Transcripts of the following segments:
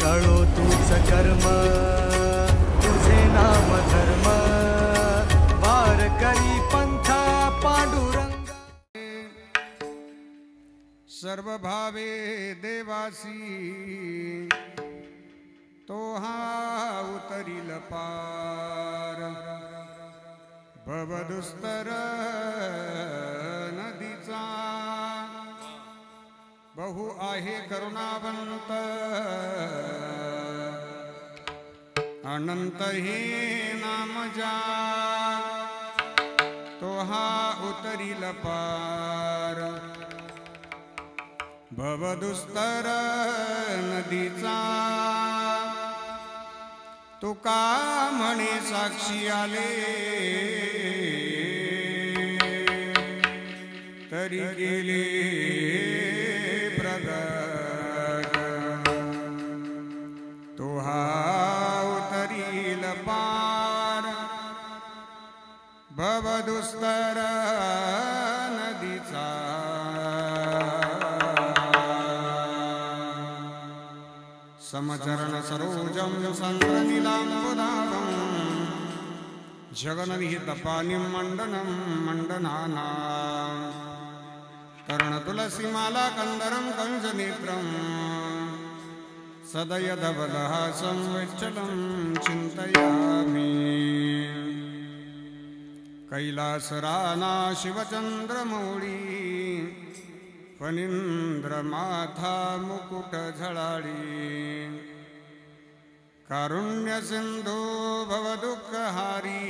तळो तूच कर्म तुझे नाम धर्म वार करी पंथा पांडुरंग सर्व भावे देवासी तो हा उतरील पार भवदुस्तर नदीचा बहु आहे करुणावंत अनंत हे नाम जा तो हा उतरील पार भवदुस्तर नदीचा तुका म्हणे साक्षी आले तरी गेले प्रगट तो हा उतरील पार भवदुस्तर नदीचा समचरण सरोजं संद्रनीलाम्बुदाभं जगन्निहितपानिं मण्डनं मण्डनानां कर्णतुलसीमाला कंदरं कंजनेत्रं सदयधवलहासं विच्चलं चिन्तयामि कैलासराना शिवचन्द्रमौळी फणीन्द्रमाथा मुकुट झळाळी कारुण्य सिंधू भवदुःखहारी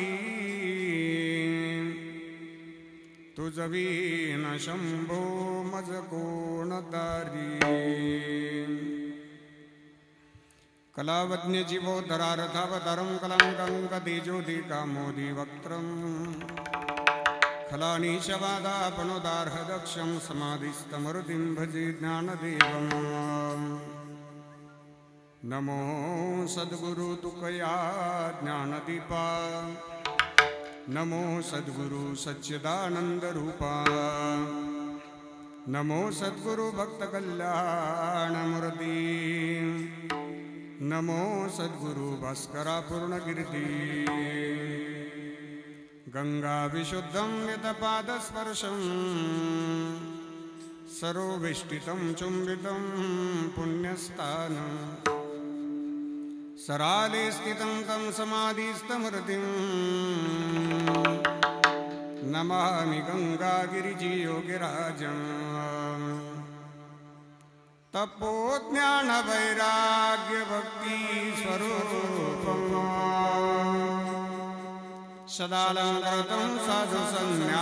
तुझवीन शंभो मज कोण दारी कलावज्ञ जीवोद्धरारथावतारं कलांकंकतेजोदिकामोदि वक्त्रम् खलानीशवादापनुदार्हदक्षं समाधिस्तमरुतिं भजे ज्ञानदेवम् नमो सद्गुरु तुकया ज्ञानदीपा नमो सद्गुरु सच्चिदानंद रूपा नमो सद्गुरु भक्त कल्याणमूर्ति नमो सद्गुरु भास्करा पूर्णकीर्ति गंगा विशुद्धं यतपादस्पर्शं सरोवेष्टितं चुम्बितं पुण्यस्थानं सराले स्थितं तं समाधिस्थमूर्तिं नमामि गंगागिरिजियोगिराजं तपोज्ञान वैराग्य भक्ति स्वरूपं सदालंकृतं साधु संन्यासयोगं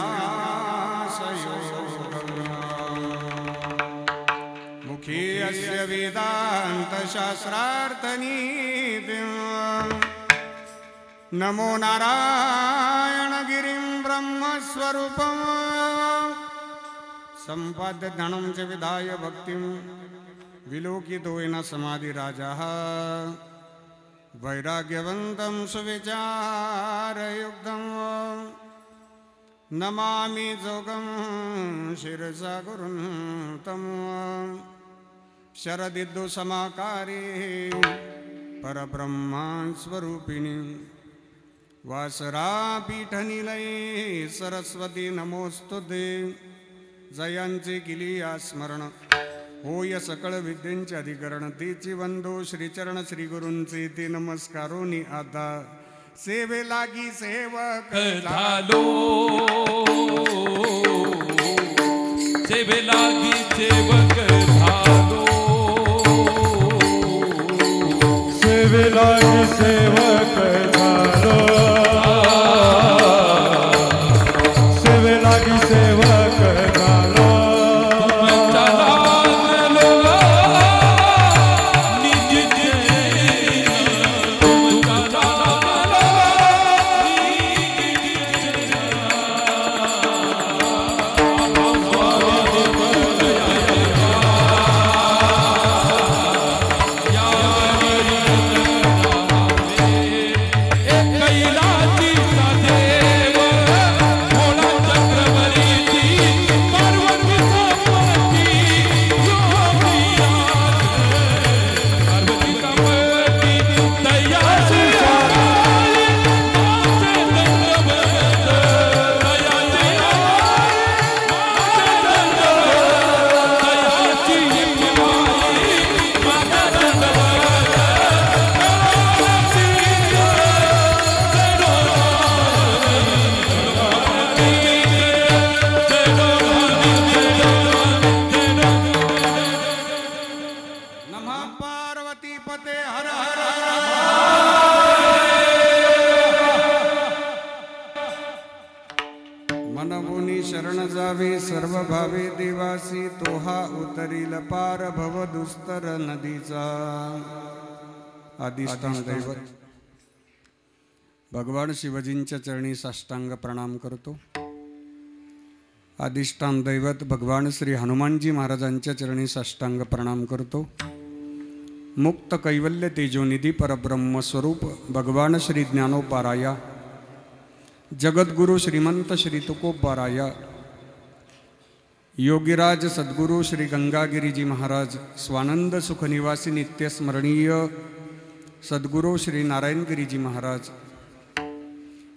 मुखे अस्य वेदान्तशास्त्रार्थनीतिं नमो नारायणगिरिं ब्रह्मस्वरूपं सम्पाद्य ज्ञानं च विधाय भक्तिं विलोकितो येन समाधिराजः वैराग्यवन्तं सुविचारयुक्तं नमामि जोगं शिरसा गुरुं तं शरदिद्धु समाकारे परब्रह्मस्वरूपिणी वासरापीठनिलये सरस्वती नमोस्तुते जयांचे किलिया स्मरण होय सकळ विद्येंचे अधिकरण तेची वंदो श्रीचरण श्री गुरूंचे ते नमस्कारोनी आता सेवे लागी सेवक झालो सेवे लागी सेवक झालो सेवे लागी सेवक झालो सेवे लागी सेवक झालो गणपते हर हर हर मनमुनी शरण जावे सर्व भावे देवासी तोहा उतरील पार भव दुस्तर नदीचा अधिष्ठान दैवत भगवान शिवजींच्या चरणी साष्टांग प्रणाम करतो। अधिष्ठान दैवत भगवान श्री हनुमानजी महाराजांच्या चरणी साष्टांग प्रणाम करतो। मुक्त कैवल्य तेजोनिधी परब्रह्म स्वरूप भगवान श्री ज्ञानोपाराया जगद्गुरु श्रीमंत श्री तुकोबाराया योगीराज सद्गुरु श्री गंगागिरीजी महाराज स्वानंद सुखनिवासी नित्य स्मरणीय सद्गुरु श्री नारायणगिरीजी महाराज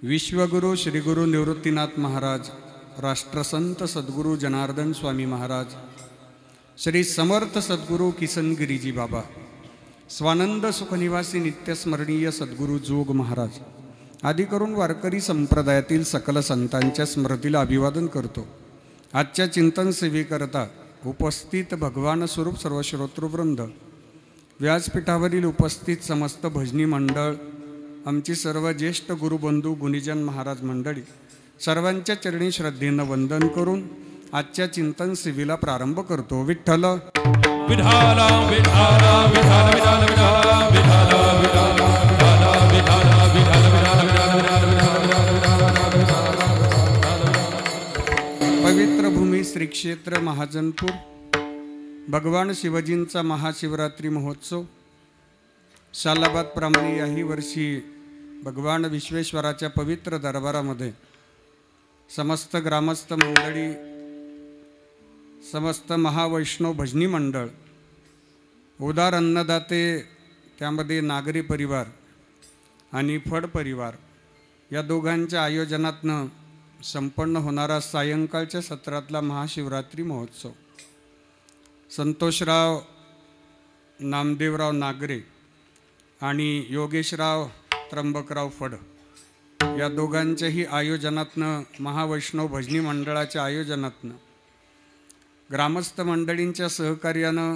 विश्वगुरु श्री गुरु निवृत्तीनाथ महाराज राष्ट्रसंत सद्गुरु जनार्दन स्वामी महाराज श्री समर्थ सद्गुरु किसनगिरीजी बाबा स्वानंद सुखनिवासी नित्यस्मरणीय सद्गुरु जोग महाराज आदी करून वारकरी संप्रदायातील सकल संतांच्या स्मृतीला अभिवादन करतो। आजच्या चिंतन सेवेकरता उपस्थित भगवान स्वरूप सर्व श्रोतृवृंद, व्यासपीठावरील उपस्थित समस्त भजनी मंडळ, आमची सर्व ज्येष्ठ गुरुबंधू गुणीजन महाराज मंडळी सर्वांच्या चरणी श्रद्धेनं वंदन करून आजच्या चिंतन सेवेला प्रारंभ करतो। विठ्ठल विठाला विठाला विठाला विठाला विठाला विठाला विठाला पवित्र भूमी श्री क्षेत्र महाजनपूर भगवान शिवजींचा महाशिवरात्री महोत्सव शालाबाद प्रमाणे याही वर्षी भगवान विश्वेश्वराच्या पवित्र दरबारामध्ये समस्त ग्रामस्थ मंडळी, समस्त महावैष्णव भजनी मंडळ, उदार अन्नदाते, त्यामध्ये नागरी परिवार आणि फड परिवार या दोघांच्या आयोजनातनं संपन्न होणारा सायंकाळच्या सत्रातला महाशिवरात्री महोत्सव संतोषराव नामदेवराव नागरे आणि योगेशराव त्र्यंबकराव फड या दोघांच्याही आयोजनातनं, महावैष्णव भजनी मंडळाच्या आयोजनातनं, ग्रामस्थ मंडळींच्या सहकार्यानं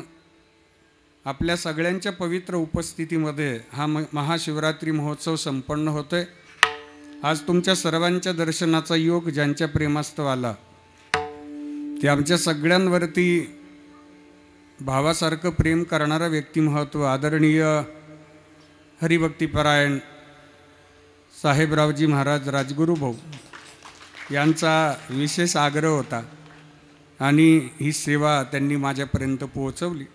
आपल्या सगळ्यांच्या पवित्र उपस्थितीमध्ये हा महाशिवरात्री महोत्सव संपन्न होतोय। आज तुमच्या सर्वांच्या दर्शनाचा योग ज्यांच्या प्रेमास्तव आला ते आमच्या सगळ्यांवरती भावासारखं प्रेम करणारं व्यक्तिमत्व आदरणीय हरिभक्तीपरायण साहेबरावजी महाराज राजगुरू भाऊ यांचा विशेष आग्रह होता आणि ही सेवा त्यांनी माझ्यापर्यंत पोहोचवली।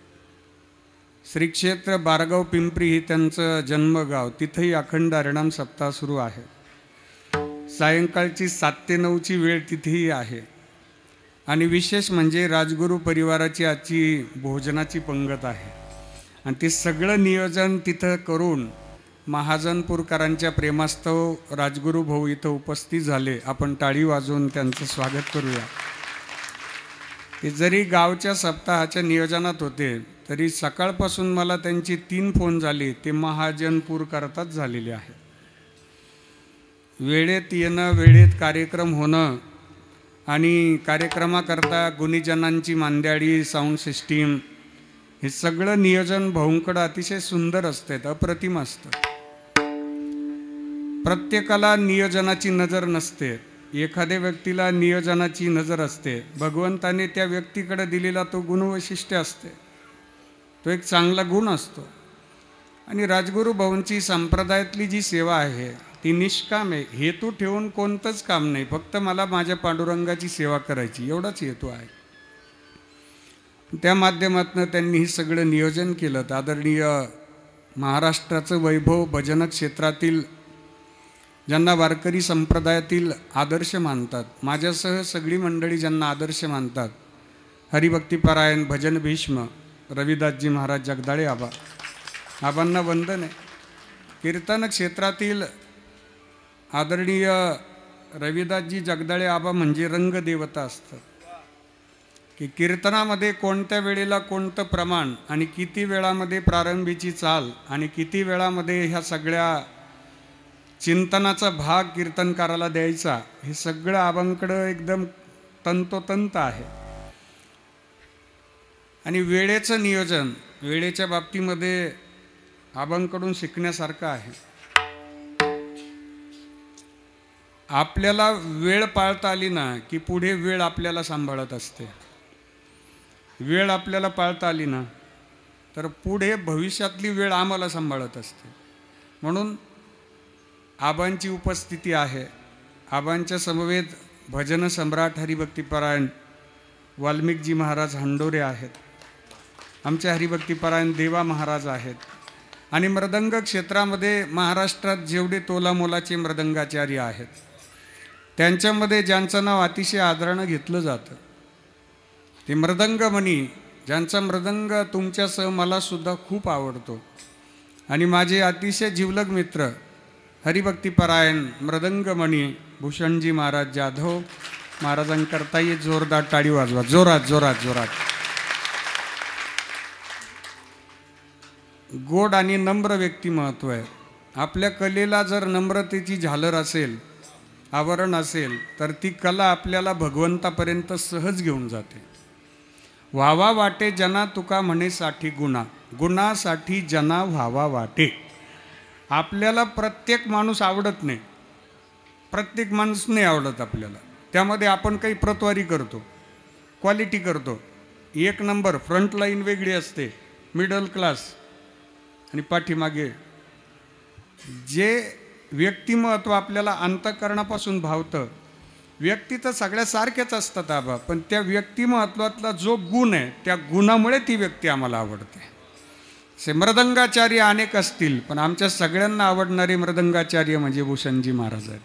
श्री क्षेत्र बारगाव पिंपरी ही त्यांचं जन्मगाव, तिथंही अखंड हरिनाम सप्ताह सुरू आहे। सायंकाळची 7 ते 9ची वेळ तिथेही आहे आणि विशेष म्हणजे राजगुरू परिवाराची आजची भोजनाची पंगत आहे आणि ते सगळं नियोजन तिथं करून महाजनपूरकरांच्या प्रेमास्तव राजगुरू भाऊ इथं उपस्थित झाले। आपण टाळी वाजवून त्यांचं स्वागत करूया। ते जरी गावच्या सप्ताहाच्या नियोजनात होते तरी सकाळपासून मला त्यांची 3 फोन झाले, ते महाजनपूरकरताच झालेले आहे। वेळेत येणं, वेळेत कार्यक्रम होणं आणि कार्यक्रमाकरता गुणीजनांची मांद्याळी, साऊंड सिस्टीम, हे सगळं नियोजन भाऊंकडं अतिशय सुंदर असते, अप्रतिम असतं। प्रत्येकाला नियोजनाची नजर नसते, एखाद्या व्यक्तीला नियोजनाची नजर असते। भगवंताने त्या व्यक्तीकडे दिलेला तो गुणवैशिष्ट्य असते, तो एक चांगला गुण असतो। आणि राजगुरू भाऊंची संप्रदायातली जी सेवा आहे ती निष्काम आहे, हेतू ठेवून कोणतंच काम नाही, फक्त मला माझ्या पांडुरंगाची सेवा करायची एवढाच हेतू आहे। त्या माध्यमातून त्यांनी हे सगळं नियोजन केलं। आदरणीय महाराष्ट्राचं वैभव भजन क्षेत्रातील ज्यांना वारकरी संप्रदायातील आदर्श मानतात, माझ्यासह सगळी मंडळी ज्यांना आदर्श मानतात, हरिभक्तीपरायण भजन भीष्म रविदासजी महाराज जगदाळे आबांना वंदन आहे। कीर्तन क्षेत्रातील आदरणीय रविदासजी जगदाळे आबा म्हणजे रंगदेवता असतात की कीर्तनामध्ये कोणत्या वेळेला कोणतं प्रमाण आणि किती वेळामध्ये प्रारंभीची चाल आणि किती वेळामध्ये ह्या सगळ्या चिंतनाचा भाग कीर्तनकाराला द्यायचा, हे सगळं आबांकडं एकदम तंतोतंत आहे। आणि वेळेचं नियोजन, वेळेच्या बाबतीमध्ये आबांकडून शिकण्यासारखं आहे. आपल्याला वेळ पाळता आली ना की पुढे वेळ आपल्याला सांभाळत असते. वेळ आपल्याला पाळता आली ना तर पुढे भविष्यातली वेळ आम्हाला सांभाळत असते. म्हणून आबांची उपस्थिती आहे. आबांच्या समवेत भजन सम्राट हरिभक्तीपरायण वाल्मिकजी महाराज हंडोरे आहेत. आमचे हरिभक्तीपरायण देवा महाराज आहेत. आणि मृदंग क्षेत्रामध्ये महाराष्ट्रात जेवढे तोलामोलाचे मृदंगाचार्य आहेत त्यांच्यामध्ये ज्यांचं नाव अतिशय आदरानं घेतलं जातं ते मृदंगमणी, ज्यांचा मृदंग तुमच्यासह मलासुद्धा खूप आवडतो. आणि माझे अतिशय जिवलग मित्र हरिभक्तीपरायण मृदंगमणी भूषणजी महाराज जाधव महाराजांकरता ये जोरदार टाळी वाजवा. जोरात जोरात जोरात. गोड आणि नम्र व्यक्तिमत्व आहे. आपल्या कलेला जर नम्रतेची झालर असेल, आवरण असेल तर ती कला आपल्याला भगवंतापर्यंत सहज घेऊन जाते. व्हावा वाटे जना तुका म्हणे साठी गुणा, गुणासाठी जना व्हावा वाटे. आपल्याला प्रत्येक माणूस आवडत नाही, प्रत्येक माणूस नाही आवडत आपल्याला. त्यामध्ये आपण काही प्रतवारी करतो, क्वालिटी करतो. एक नंबर फ्रंट लाईन वेगळी असते, मिडल क्लास आणि पाठीमागे. जे व्यक्तिमत्व आपल्याला अंतःकरणापासून भावतं, व्यक्ती तर सगळ्या सारख्याच असतात आबा, पण त्या व्यक्तिमत्वातला जो गुण आहे त्या गुणामुळे ती व्यक्ती आम्हाला आवडते. असे मृदंगाचार्य अनेक असतील पण आमच्या सगळ्यांना आवडणारे मृदंगाचार्य म्हणजे भूषणजी महाराज आहेत.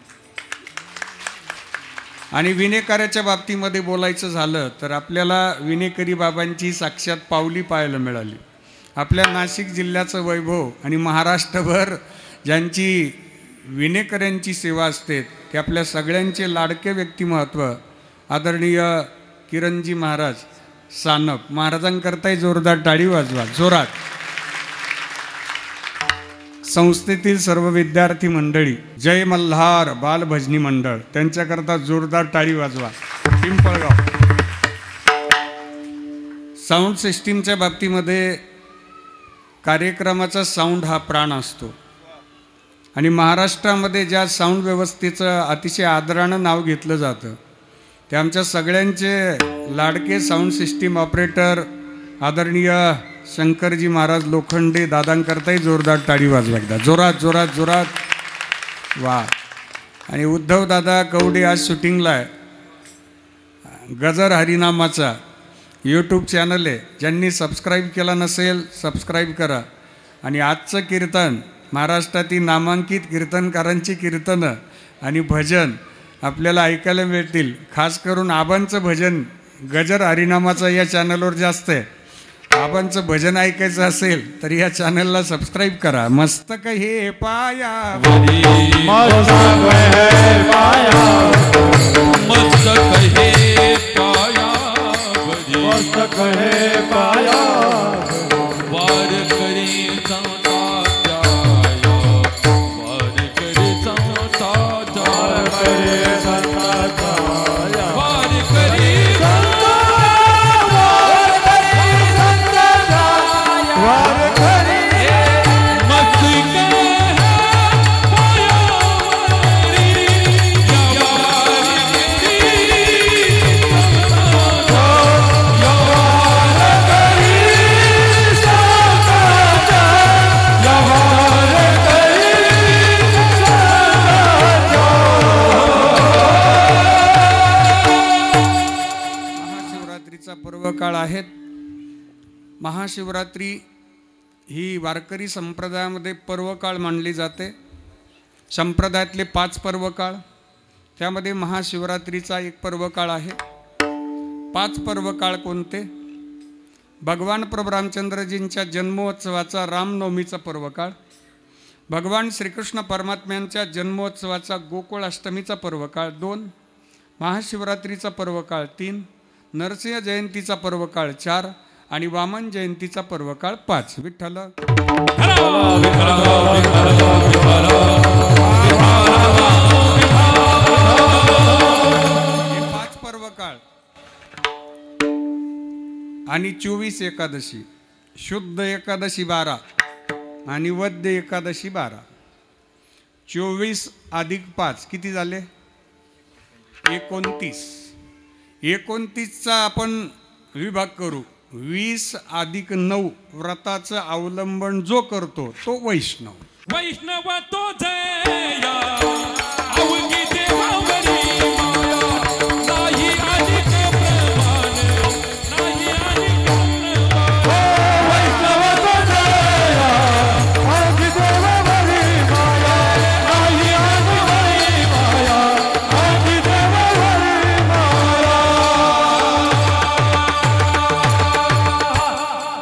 आणि विनेकऱ्याच्या बाबतीमध्ये बोलायचं झालं तर आपल्याला विनेकरी बाबांची साक्षात पावली पाहायला मिळाली. आपल्या नाशिक जिल्ह्याचं वैभव आणि महाराष्ट्रभर ज्यांची विनेकऱ्यांची सेवा असते ते आपल्या सगळ्यांचे लाडके व्यक्तिमत्व आदरणीय किरणजी महाराज सानप महाराजांकरताही जोरदार टाळी वाजवा. जोरात. संस्थेतील सर्व विद्यार्थी मंडळी, जय मल्हार बालभजनी मंडळ त्यांच्याकरता जोरदार टाळी वाजवा. पिंपळगाव. साऊंड सिस्टीमच्या बाबतीमध्ये कार्यक्रमाचा साऊंड हा प्राण असतो. आणि महाराष्ट्रामध्ये ज्या साऊंड व्यवस्थेचं अतिशय आदरानं नाव घेतलं जातं ते आमच्या सगळ्यांचे लाडके साऊंड सिस्टीम ऑपरेटर आदरणीय शंकरजी महाराज लोखंडे दादांकरताही जोरदार टाळी वाजवा एकदा. जोरात जोरात जोरात. वा. आणि उद्धव दादा कवडे आज शूटिंगला आहे. गजर हरिनामाचा यूट्यूब चॅनल आहे. ज्यांनी सबस्क्राईब केला नसेल सबस्क्राईब करा. आणि आजचं कीर्तन महाराष्ट्रातील नामांकित कीर्तनकारांची कीर्तनं आणि भजन आपल्याला ऐकायला मिळतील. खास करून आबांचं भजन गजर हरिनामाचा या चॅनलवर जास्त आहे. आबांचं भजन ऐकायचं असेल तर या चॅनलला सबस्क्राईब करा. मस्तक हे पाया काळ आहेत. महाशिवरात्री ही वारकरी संप्रदायामध्ये पर्वकाळ मानली जाते. संप्रदायातले 5 पर्वकाळ, त्यामध्ये महाशिवरात्रीचा एक पर्वकाळ आहे. 5 पर्वकाळ कोणते? भगवान प्रभू रामचंद्रजींच्या जन्मोत्सवाचा रामनवमीचा पर्वकाळ, भगवान श्रीकृष्ण परमात्म्यांच्या जन्मोत्सवाचा गोकुळ अष्टमीचा पर्वकाळ 2, महाशिवरात्रीचा पर्वकाळ 3, नरसिंह जयंतीचा पर्वकाळ 4 आणि वामन जयंतीचा पर्वकाळ 5. विठ्ठल. हे 5 पर्वकाळ आणि 24 एकादशी, शुद्ध एकादशी 12 आणि वद्य एकादशी 12. 24 अधिक 5 किती झाले? 29. 29चा आपण विभाग करू. 20 अधिक 9 व्रताचं अवलंबन जो करतो तो वैष्णव. वैष्णव तो जया अवघी देवावरी माया नाही अधिक प्रमाण नाही अधिक प्रमाण. वैष्णव तो जया अवघी देवावरी माया नाही अधिक माया अवघी देवावरी माया.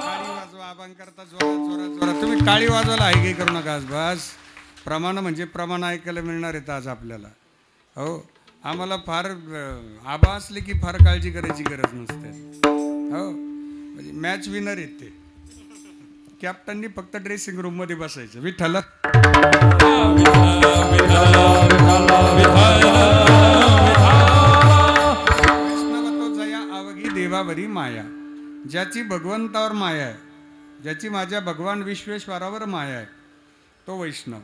टाळी वाजवा आबान करता जोरात जोरात जोरात. तुम्ही टाळी वाजवायला आहे की करू नका. बस प्रमाण म्हणजे प्रमाण ऐकायला मिळणार आहेत आज आपल्याला. हो आम्हाला फार आबा असले की फार काळजी करायची गरज नसते. हो म्हणजे मॅच विनर आहेत ते. कॅप्टननी फक्त ड्रेसिंग रूम मध्ये बसायचं. विठ्ठल वैष्णवतो जया अवघी देवावरी माया. ज्याची भगवंतावर माया आहे, ज्याची माझ्या भगवान विश्वेश्वरावर माया आहे तो वैष्णव.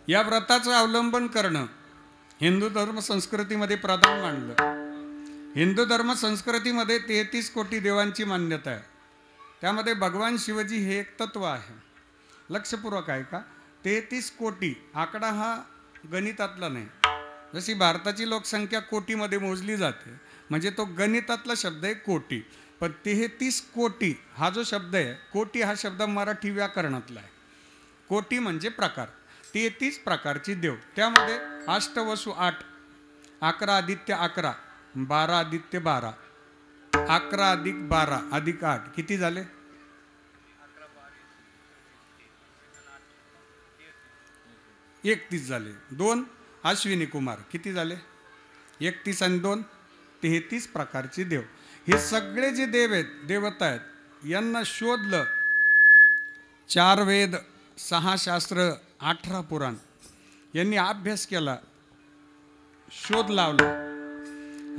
या व्रताचं अवलंबन करणं हिंदू धर्म संस्कृतीमध्ये प्रधान मानलं. हिंदू धर्म संस्कृतीमध्ये 33 कोटी देवांची मान्यता आहे. त्यामध्ये भगवान शिवजी हे एक तत्व आहे. लक्षपूर्वक आहे का? 33 कोटी आकडा हा गणितातला नाही. जशी भारताची लोकसंख्या कोटीमध्ये मोजली जाते म्हणजे तो गणितातला शब्द आहे कोटी. पण 33 कोटी हा जो शब्द आहे, कोटी हा शब्द मराठी व्याकरणातला आहे. कोटी म्हणजे प्रकार. 33 प्रकारची देव. त्यामध्ये अष्टवसु 8, 11 आदित्य 11, 12 आदित्य 12, 11 अधिक 12 अधिक 8 किती झाले? 31 झाले. 2 अश्विनी कुमार किती झाले? 31 आणि 2 33 प्रकारचे देव. हे सगळे जे देव आहेत, देवता आहेत, यांना शोधलं. 4 वेद, 6 शास्त्र, 18 पुराण यांनी अभ्यास केला, शोध लावला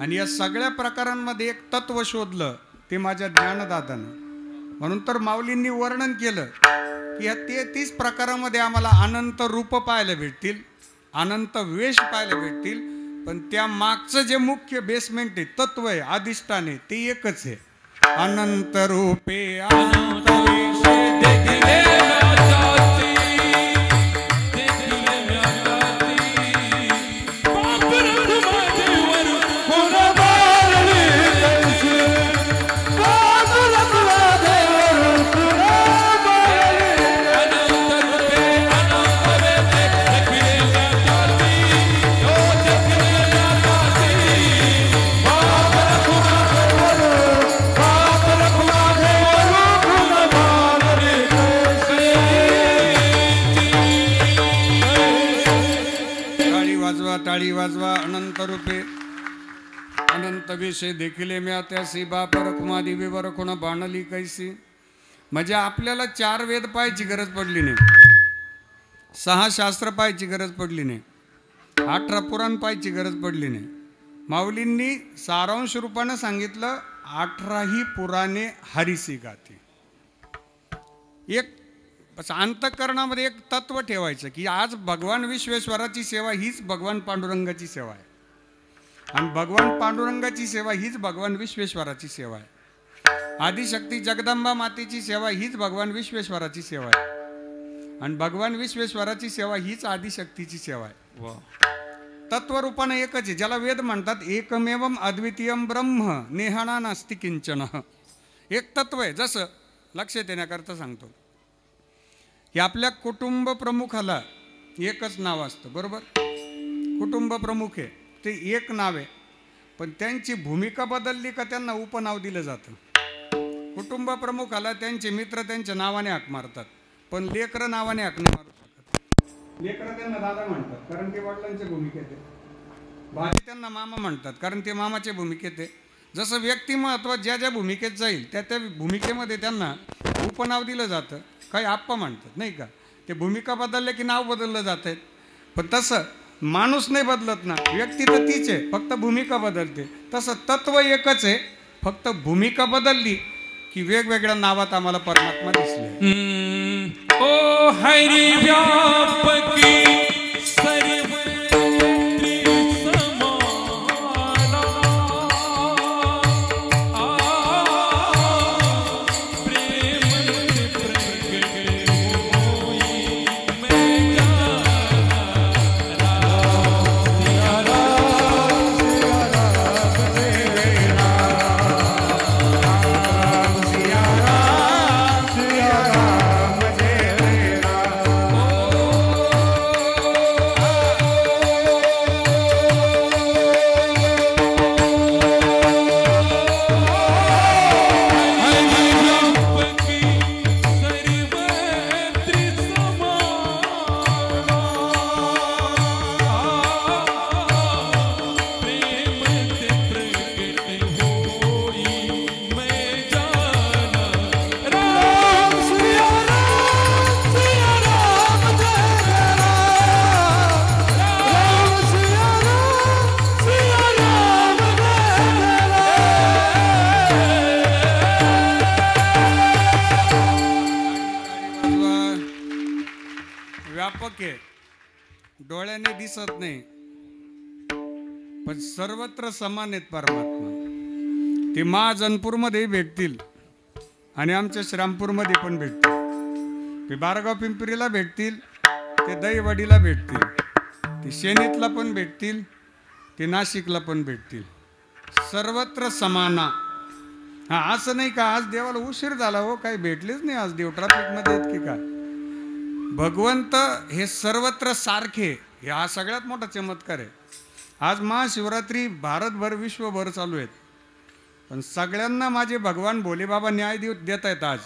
आणि या सगळ्या प्रकारांमध्ये एक तत्व शोधलं. ते माझ्या ज्ञानदादानं. म्हणून तर माऊलींनी वर्णन केलं की या 33 प्रकारामध्ये आम्हाला अनंत रूप पाहायला भेटतील, अनंत वेश पाहायला भेटतील. पण त्या मागचं जे मुख्य बेसमेंट आहे, तत्व आहे, अधिष्ठान आहे, ते एकच आहे. अनंत रूपे अनंत वेशे देखिले जाती देखिले जाती पापरत माझेवर कोण मारली कैसे पापरत माझेवर कोण मारली. अनंत रूपे अनंत वेशे देखिले जाती यो देखिले जाती पापरत माझेवर कोण मारली कैसे. टाळी वाजवा टाळी वाजवा. अनंत रूपे अनंत विषय देखिले म्या त्यासी बाप रखुमा दिवी रखुण बाणली कैसी. म्हणजे आपल्याला 4 वेद पाहायची गरज पडली नाही, 6 शास्त्र पाहायची गरज पडली नाही, 18 पुराण पाहायची गरज पडली नाही. माऊलींनी सारांश रूपानं सांगितलं 18ही पुराणे हरिसी गाती. एक अंतःकरणामध्ये एक तत्व ठेवायचं की आज भगवान विश्वेश्वराची सेवा हीच भगवान पांडुरंगाची सेवा आहे आणि भगवान पांडुरंगाची सेवा हीच भगवान विश्वेश्वराची सेवा आहे. आदिशक्ती जगदंबा मातेची सेवा हीच भगवान विश्वेश्वराची सेवा आहे आणि भगवान विश्वेश्वराची सेवा हीच आदिशक्तीची सेवा आहे. तत्वरूपानं एकच आहे, ज्याला वेद म्हणतात एकमेवम अद्वितीयम ब्रह्म नेहाना नास्ति किंचन. एक तत्व आहे. जसं लक्षात येण्याकरता सांगतो की आपल्या कुटुंब प्रमुखाला एकच नाव असतं, बरोबर? कुटुंब प्रमुख आहे ते एक नाव आहे, पण त्यांची भूमिका बदलली का त्यांना उपनाव दिलं जातं. कुटुंब प्रमुखाला त्यांचे मित्र त्यांच्या नावाने हाक मारतात, पण लेकरं नावाने हाक नाही मारू शकत. लेकरं त्यांना दादा म्हणतात कारण ते वडिलांच्या भूमिकेत आहे. भाजी त्यांना मामा म्हणतात कारण ते मामाच्या भूमिकेत आहे. जसं व्यक्तिमत्व ज्या ज्या भूमिकेत जाईल त्या त्या भूमिकेमध्ये त्यांना उपनाव दिलं जातं. काही आप्पा म्हणतात नाही का, ते भूमिका बदलले की नाव बदललं जात आहे. पण तसं माणूस नाही बदलत ना, व्यक्ती तर तीच आहे, फक्त भूमिका बदलते. तसं तत्व एकच आहे, फक्त भूमिका बदलली की वेगवेगळ्या नावात आम्हाला परमात्मा दिसले. ओ हरि व्यापकी सर्वत्री समाना प्रेम प्रगट होई मैं व्यापक आहे, डोळ्याने दिसत नाही, पण सर्वत्र समान आहेत परमात्मा. ते महाजनपूरमध्ये भेटतील आणि आमच्या श्रामपूरमध्ये पण भेटतील. ते बारगाव पिंपरीला भेटतील, ते दहीवडीला भेटतील, ते शेनीतला पण भेटतील, ते नाशिकला पण भेटतील. सर्वत्र समाना. हा, असं नाही का आज देवाला उशीर झाला हो, काही भेटलेच नाही आज देव ट्रॅफिकमध्ये आहेत की काय. भगवंत हे सर्वत्र सारखे, हे हा सगळ्यात मोठा चमत्कार आहे. आज महाशिवरात्री भारतभर विश्वभर चालू आहेत, पण सगळ्यांना माझे भगवान भोलेबाबा न्याय देत आहेत आज.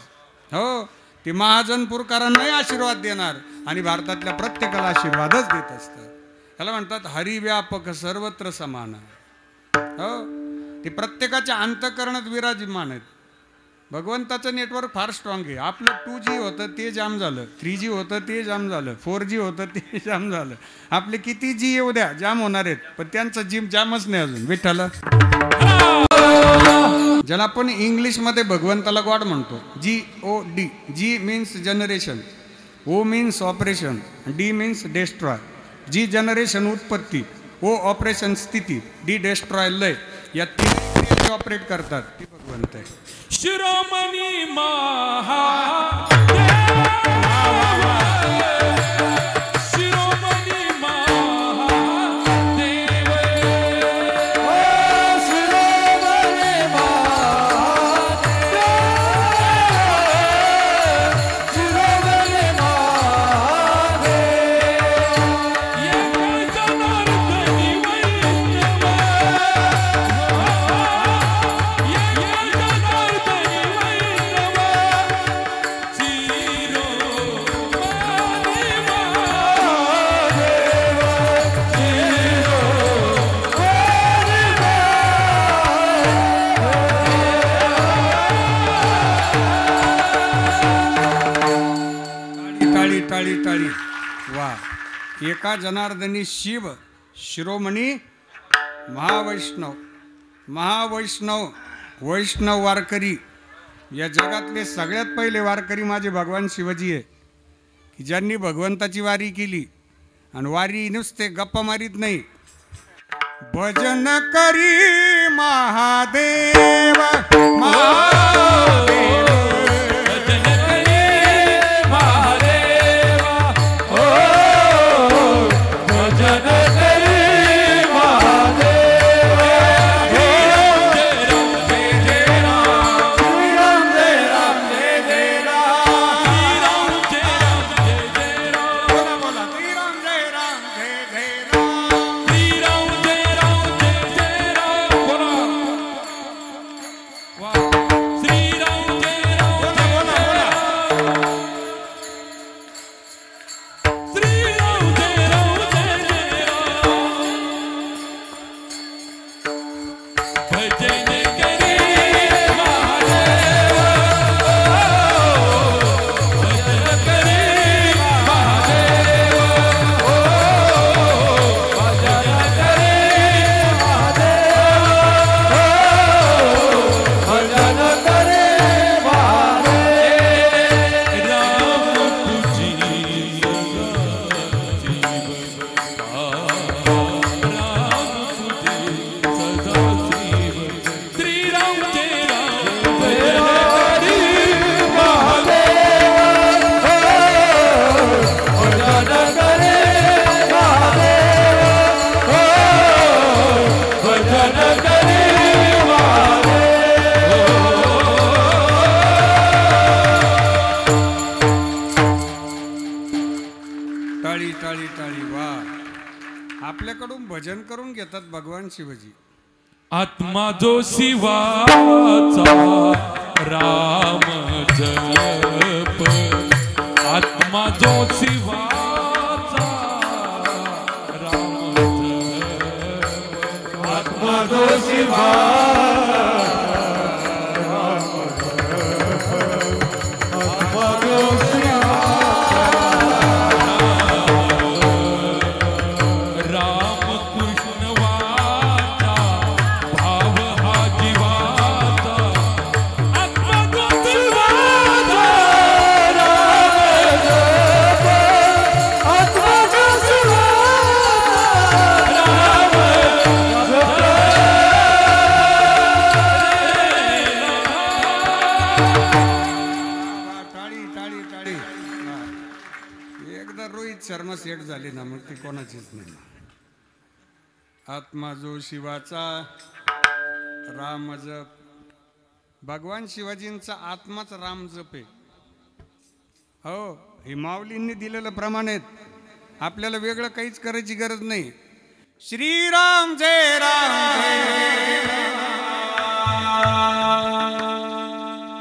हो, ते महाजनपूरकरांनाही आशीर्वाद देणार आणि भारतातल्या प्रत्येकाला आशीर्वादच देत असतात. त्याला म्हणतात हरिव्यापक सर्वत्र समान. हो, ते प्रत्येकाच्या अंतःकरणात विराजमान आहेत. भगवंताचं नेटवर्क फार स्ट्रॉंग आहे. आपलं 2G होतं ते जाम झालं, 3G होतं ते जाम झालं, 4G होतं ते जाम झालं. आपले किती जी येऊ द्या जाम होणार आहेत, पण त्यांचं जिम जामच नाही अजून. विठ्ठल, ज्याला आपण इंग्लिशमध्ये भगवंताला गॉड म्हणतो, GOD. G means generation, O means operation, D means destroy. G generation उत्पत्ती, O ऑपरेशन स्थिती, D डेस्ट्रॉय लय. या तीन ऑपरेट करतात ती भगवंत आहे. शिरोमणी महा शिरोमणी महादेव शिरोमणी महादेव, शिरोमणी महादेव, जनार्दनी वैष्णव, जनार्दनी वैष्णव, टाळी टाळी टाळी. वा. एका जनार्दनी शिव शिरोमणी महावैष्णव. महावैष्णव, वैष्णव वारकरी. या जगातले सगळ्यात पहिले वारकरी माझे भगवान शिवजी आहे, की ज्यांनी भगवंताची वारी केली. आणि वारी नुसते गप्पा मारीत नाही, भजन करी महादेव महादेव. श्रीराम टाळी टाळी टाळी वा. आपल्याकडून भजन करून घेतात भगवान शिवजी. आत्मा जो शिवाचा राम जप, आत्मा जो शिवाचा राम जप, आत्मा जो शिवा शर्मा सेट झाली ना मग ती कोणाचीच नाही. आत्मा जो शिवाचा राम जप. भगवान शिवाजींचा आत्माच राम जप आहे. हो, हे माऊलींनी दिलेलं प्रमाण आहेत. आपल्याला वेगळं काहीच करायची गरज नाही. श्रीराम जय राम जय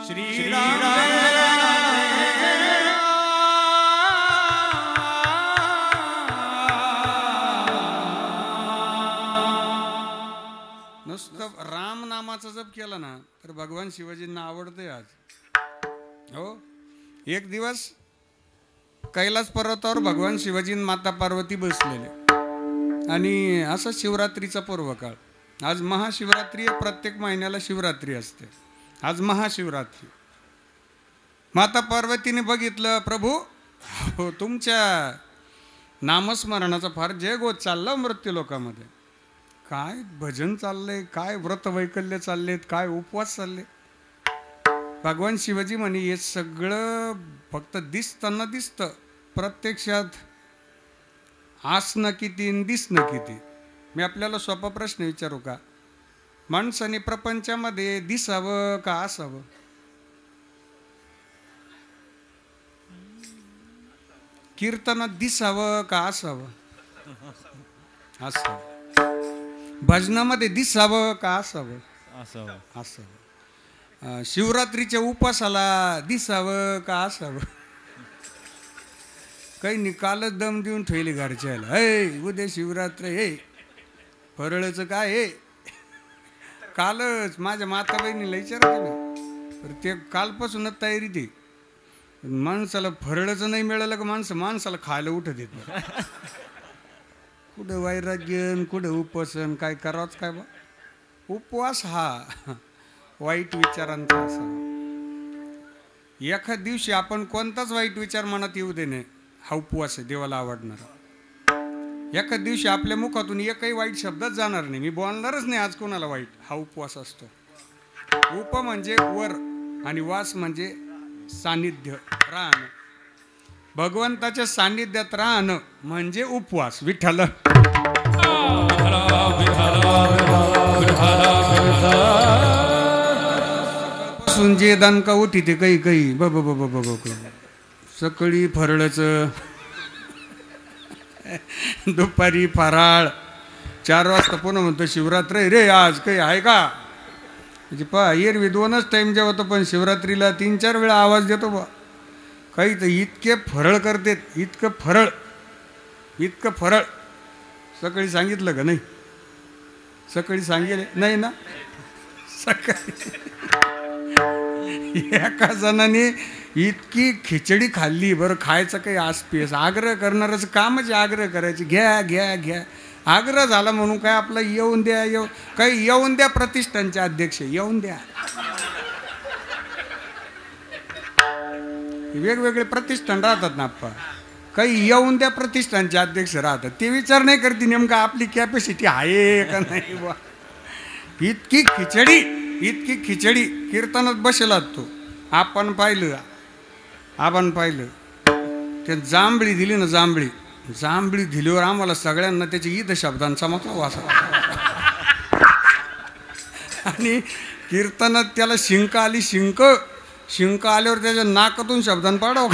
श्रीराम नुसतं राम नामाचा जप केला ना तर भगवान शिवाजींना आवडते आज. हो, एक दिवस कैलास पर्वतावर भगवान शिवाजी माता पार्वती बसलेले आणि असा शिवरात्रीचा पर्व काळ. आज महाशिवरात्री, प्रत्येक महिन्याला शिवरात्री असते. आज महाशिवरात्री. माता पार्वतीने बघितलं, प्रभू हो तुमच्या नामस्मरणाचा फार जयघोष चालला मृत्यू लोकांमध्ये. काय भजन चाललंय, काय व्रत वैकल्य चाललेत, काय उपवास चालले. भगवान शिवाजी म्हणे हे सगळं फक्त दिसताना दिसतं, प्रत्यक्षात आसनं किती दिसणं किती. मी आपल्याला सोपा प्रश्न विचारू का? माणसाने प्रपंचामध्ये दिसावं का असावं? कीर्तनात दिसावं का असावं? असावं. भजनामध्ये दिसावं का असावं? असावं. असावं. शिवरात्रीच्या उपासाला दिसावं का असावं? काही निकालच दम देऊन ठेवले घरच्याला. हे उद्या शिवरात्र, हे फरळचं काय हे. कालच माझ्या माता बहिणीला विचारलं मी, तर ते कालपासूनच तयारी ती. माणसाला फरळचं नाही मिळालं का माणसाला खायला उठत येत. कुठं वैराग्यन, कुठं उपासन, काय करावंच काय बा. उपवास हा वाईट विचारांचा असावा. एखाद दिवशी आपण कोणताच वाईट विचार मनात येऊ दे नाही, हा उपवास आहे देवाला आवडणारा. एखाद दिवशी आपल्या मुखातून एकही वाईट शब्दच जाणार नाही, मी बोलणारच नाही आज कोणाला वाईट, हा उपवास असतो. उप म्हणजे वर आणि वास म्हणजे सानिध्य, राहणं. भगवंताच्या सानिध्यात राहणं म्हणजे उपवास. विठ्ठल जे दणका उठी ते काही काही बब सकाळी फरळचं, दुपारी फराळ, 4 वाजता पुन्हा म्हणतो शिवरात्र रे आज काही आहे का. म्हणजे पहा एरवी 2च टाईम जेवतो, पण शिवरात्रीला 3-4 वेळा आवाज देतो बा. काही तर इतके फरळ करतेत, इतकं फरळ. सकाळी सांगितलं का नाही? सकाळी सांगितले नाही ना. सकाळी एका जणाने इतकी खिचडी खाल्ली. बरं खायचं काही आसपेस, आग्रह करणारच कामच आग्रह करायचे, घ्या घ्या घ्या. आग्रह झाला म्हणून काय आपला येऊन द्या, काही येऊन द्या प्रतिष्ठानचे अध्यक्ष येऊन द्या. वेगवेगळे प्रतिष्ठान राहतात ना आप्पा, काही येऊन द्या प्रतिष्ठानचे अध्यक्ष राहतात. ते विचार नाही करते नेमकं आपली कॅपॅसिटी आहे का नाही बा. इतकी खिचडी कीर्तनात बसलात तो. आपण पाहिलं ते जांभळी दिली ना, जांभळी दिल्यावर आम्हाला सगळ्यांना त्याची ईद शब्दांचा म्हटला वासा. आणि कीर्तनात त्याला शिंक आली, शिंक आल्यावर त्याच्या नाकातून शब्दांना पाडाव.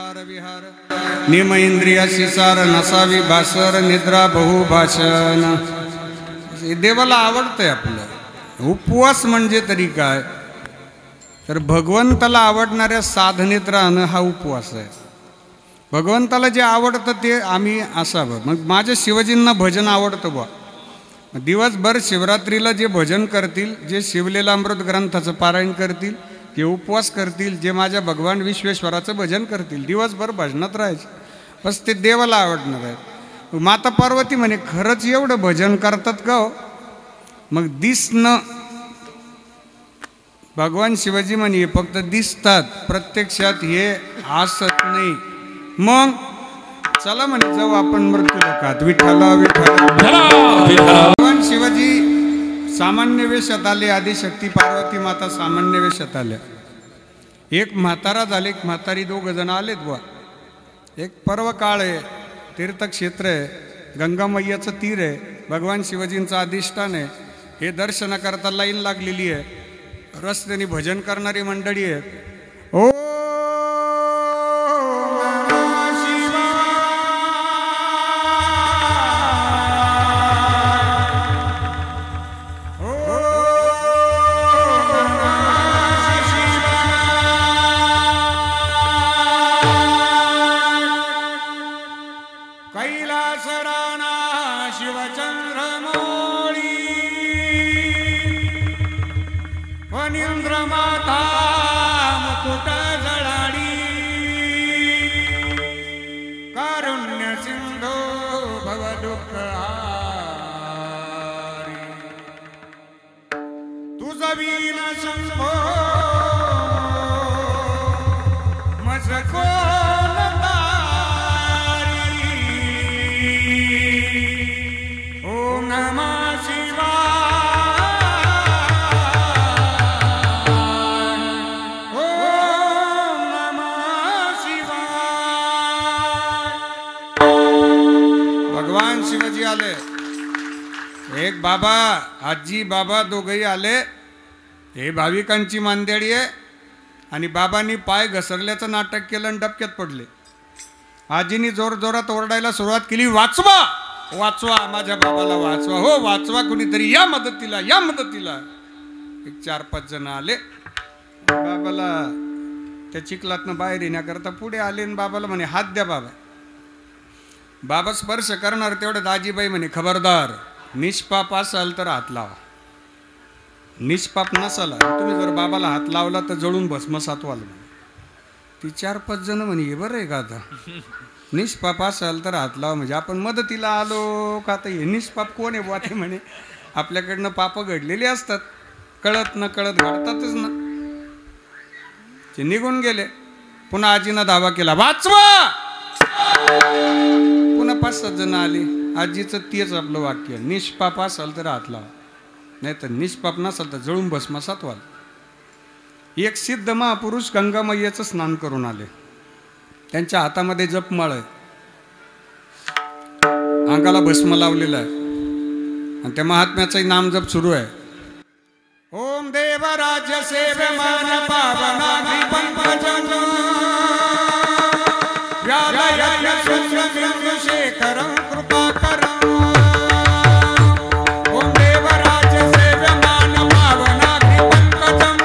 आहार विहार नियम इंद्रिया शिसार नसावी भासर निद्रा बहुभाषण. हे देवाला आवडतंय आपलं. उपवास म्हणजे तरी काय तर भगवंताला आवडणाऱ्या साधनेत राहणं हा उपवास आहे. भगवंताला जे आवडतं ते आम्ही असावं. मग माझ्या शिवजींना भजन आवडतं बा. दिवसभर शिवरात्रीला जे भजन करतील, जे शिवलीलामृत ग्रंथाचं पारायण करतील, जे उपवास करतील, जे माझ्या भगवान विश्वेश्वराचं भजन करतील, दिवसभर भजनात राहायचे, बस ते देवाला आवडणार आहे. माता पार्वती म्हणे खरंच एवढं भजन करतात का हो? मग दिसणं, भगवान शिवाजी म्हणे फक्त दिसतात, प्रत्यक्षात हे असत नाही. मग चला म्हणे जाऊ आपण मृत्यू लोकात. विठ्ठला विठ्ठला. भगवान शिवाजी सामान्य वेशात आले. आदिशक्ती पार्वती माता सामान्य वेशात आल्या. एक म्हातारा झाले, एक म्हातारी, दोघ जण आलेत बुवा. एक पर्व काळ आहे, तीर्थक्षेत्र आहे, गंगा मैयाचं तीर आहे, भगवान शिवाजींचं अधिष्ठान आहे. हे दर्शनाकरता लाईन लागलेली आहे. रस्त्याने भजन करणारी मंडळी आहेत. ओ एक बाबा आजी बाबा दोघही आले. हे भाविकांची मांदेडी आहे आणि बाबांनी पाय घसरल्याचं नाटक केलं आणि डबक्यात पडले. आजीनी जोर जोरात ओरडायला सुरुवात केली, वाचवा वाचवा, माझ्या बाबाला वाचवा, हो वाचवा, कुणीतरी या मदतीला, या मदतीला. एक 4-5 जण आले. बाबाला त्या चिखलातनं बाहेर येण्याकरता पुढे आले आणि बाबाला म्हणे हात द्या बाबा. बाबा स्पर्श करणार तेवढ्यात आजीबाई म्हणे खबरदार, निष्पाप असाल तर हात लावा, निष्पाप नसाल तुम्ही जर बाबाला हात लावला तर जळून भस्मसात व्हाल. ती 4-5 जण म्हणे हे बरं आहे का आता, निष्पाप असाल तर हात लावा म्हणजे आपण मदतीला आलो का? आता हे निष्पाप कोण आहे बुवा? ते म्हणे आपल्याकडनं पाप घडलेली असतात, कळत न कळत घडतातच ना. ते निघून गेले. पुन्हा आजीनं दावा केला, वाचवा. पुन्हा 5-7 जण आले. आजीचं तेच आपलं वाक्य, निष्पाप असाल तर हात लावा, नाही तर निष्पाप नसाल तर जळून भस्मसात व्हाल. एक सिद्ध महापुरुष गंगा मैयाचं स्नान करून आले. त्यांच्या हातामध्ये जपमाळ आहे, अंगाला भस्म लावलेला आहे आणि त्या महात्म्याचंही नाम जप सुरू आहे. ओम देवराज सेवमान पावनाग्नि पंकजं व्यालय शेखरं कृपाकरं. ओम देवराज सेवमान पावनाग्नि पंकजं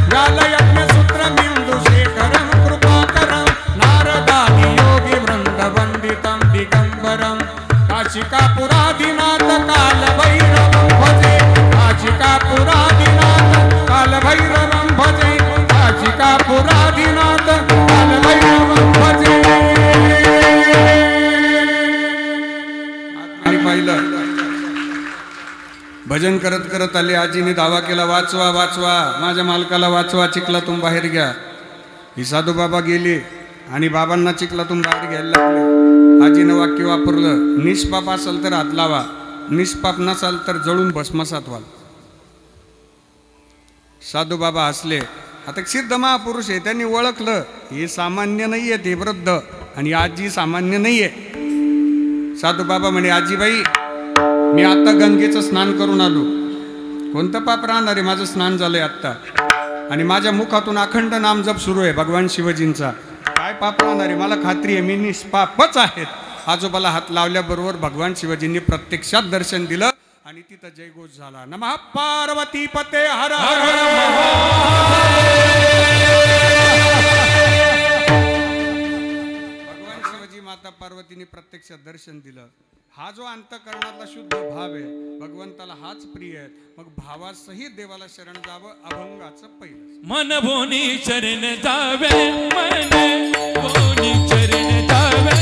व्यालय सूत्रबिंदु शेखरं कृपाकरं. नारदादि योगी वृंद वंदितं दिगंबरं काशिकापुरादिनाथ कालभैरवं भजे. काशिकापुरादिनाथ कालभैरवं भजे. काशिकापुरादिनाथ कालभैरवं भजे. भजन करत करत आले. आजीने दावा केला, वाचवा वाचवा, माझ्या मालकाला वाचवा, चिखलातून बाहेर घ्या. ही साधू बाबा गेले आणि बाबांना चिखलातून बाहेर घ्यायला लागले. आजीनं वाक्य वापरलं, निष्पाप असाल तर हात लावा, निष्पाप नसाल तर जळून भस्मसात व्हाल. साधू बाबा हसले. आता सिद्ध महापुरुष आहे, त्यांनी ओळखलं हे सामान्य नाही आहे, ते वृद्ध आणि आजी सामान्य नाही आहे. साधू बाबा म्हणे, आजीबाई मी आता गंगेचं स्नान करून आलो, कोणतं पाप राहणार आहे, माझं स्नान झालंय आत्ता आणि माझ्या मुखातून अखंड नामजप सुरू आहे भगवान शिवजींचा. काय पाप राहणार आहे? मला खात्री आहे मी निष्पापच आहेत. आजोबाला हात लावल्याबरोबर भगवान शिवाजींनी प्रत्यक्षात दर्शन दिलं आणि तिथं जयघोष झाला. नमः पार्वती पते हर हर भगवान शिवाजी माता पार्वतीने प्रत्यक्षात दर्शन दिलं. हा जो अंतःकरणातला शुद्ध भाव आहे भगवंताला हाच प्रिय आहे. मग भावासहित देवाला शरण जावं अभंगाचं पहिलं. मन भोनी चरण जावे मन भोनी चरण जावे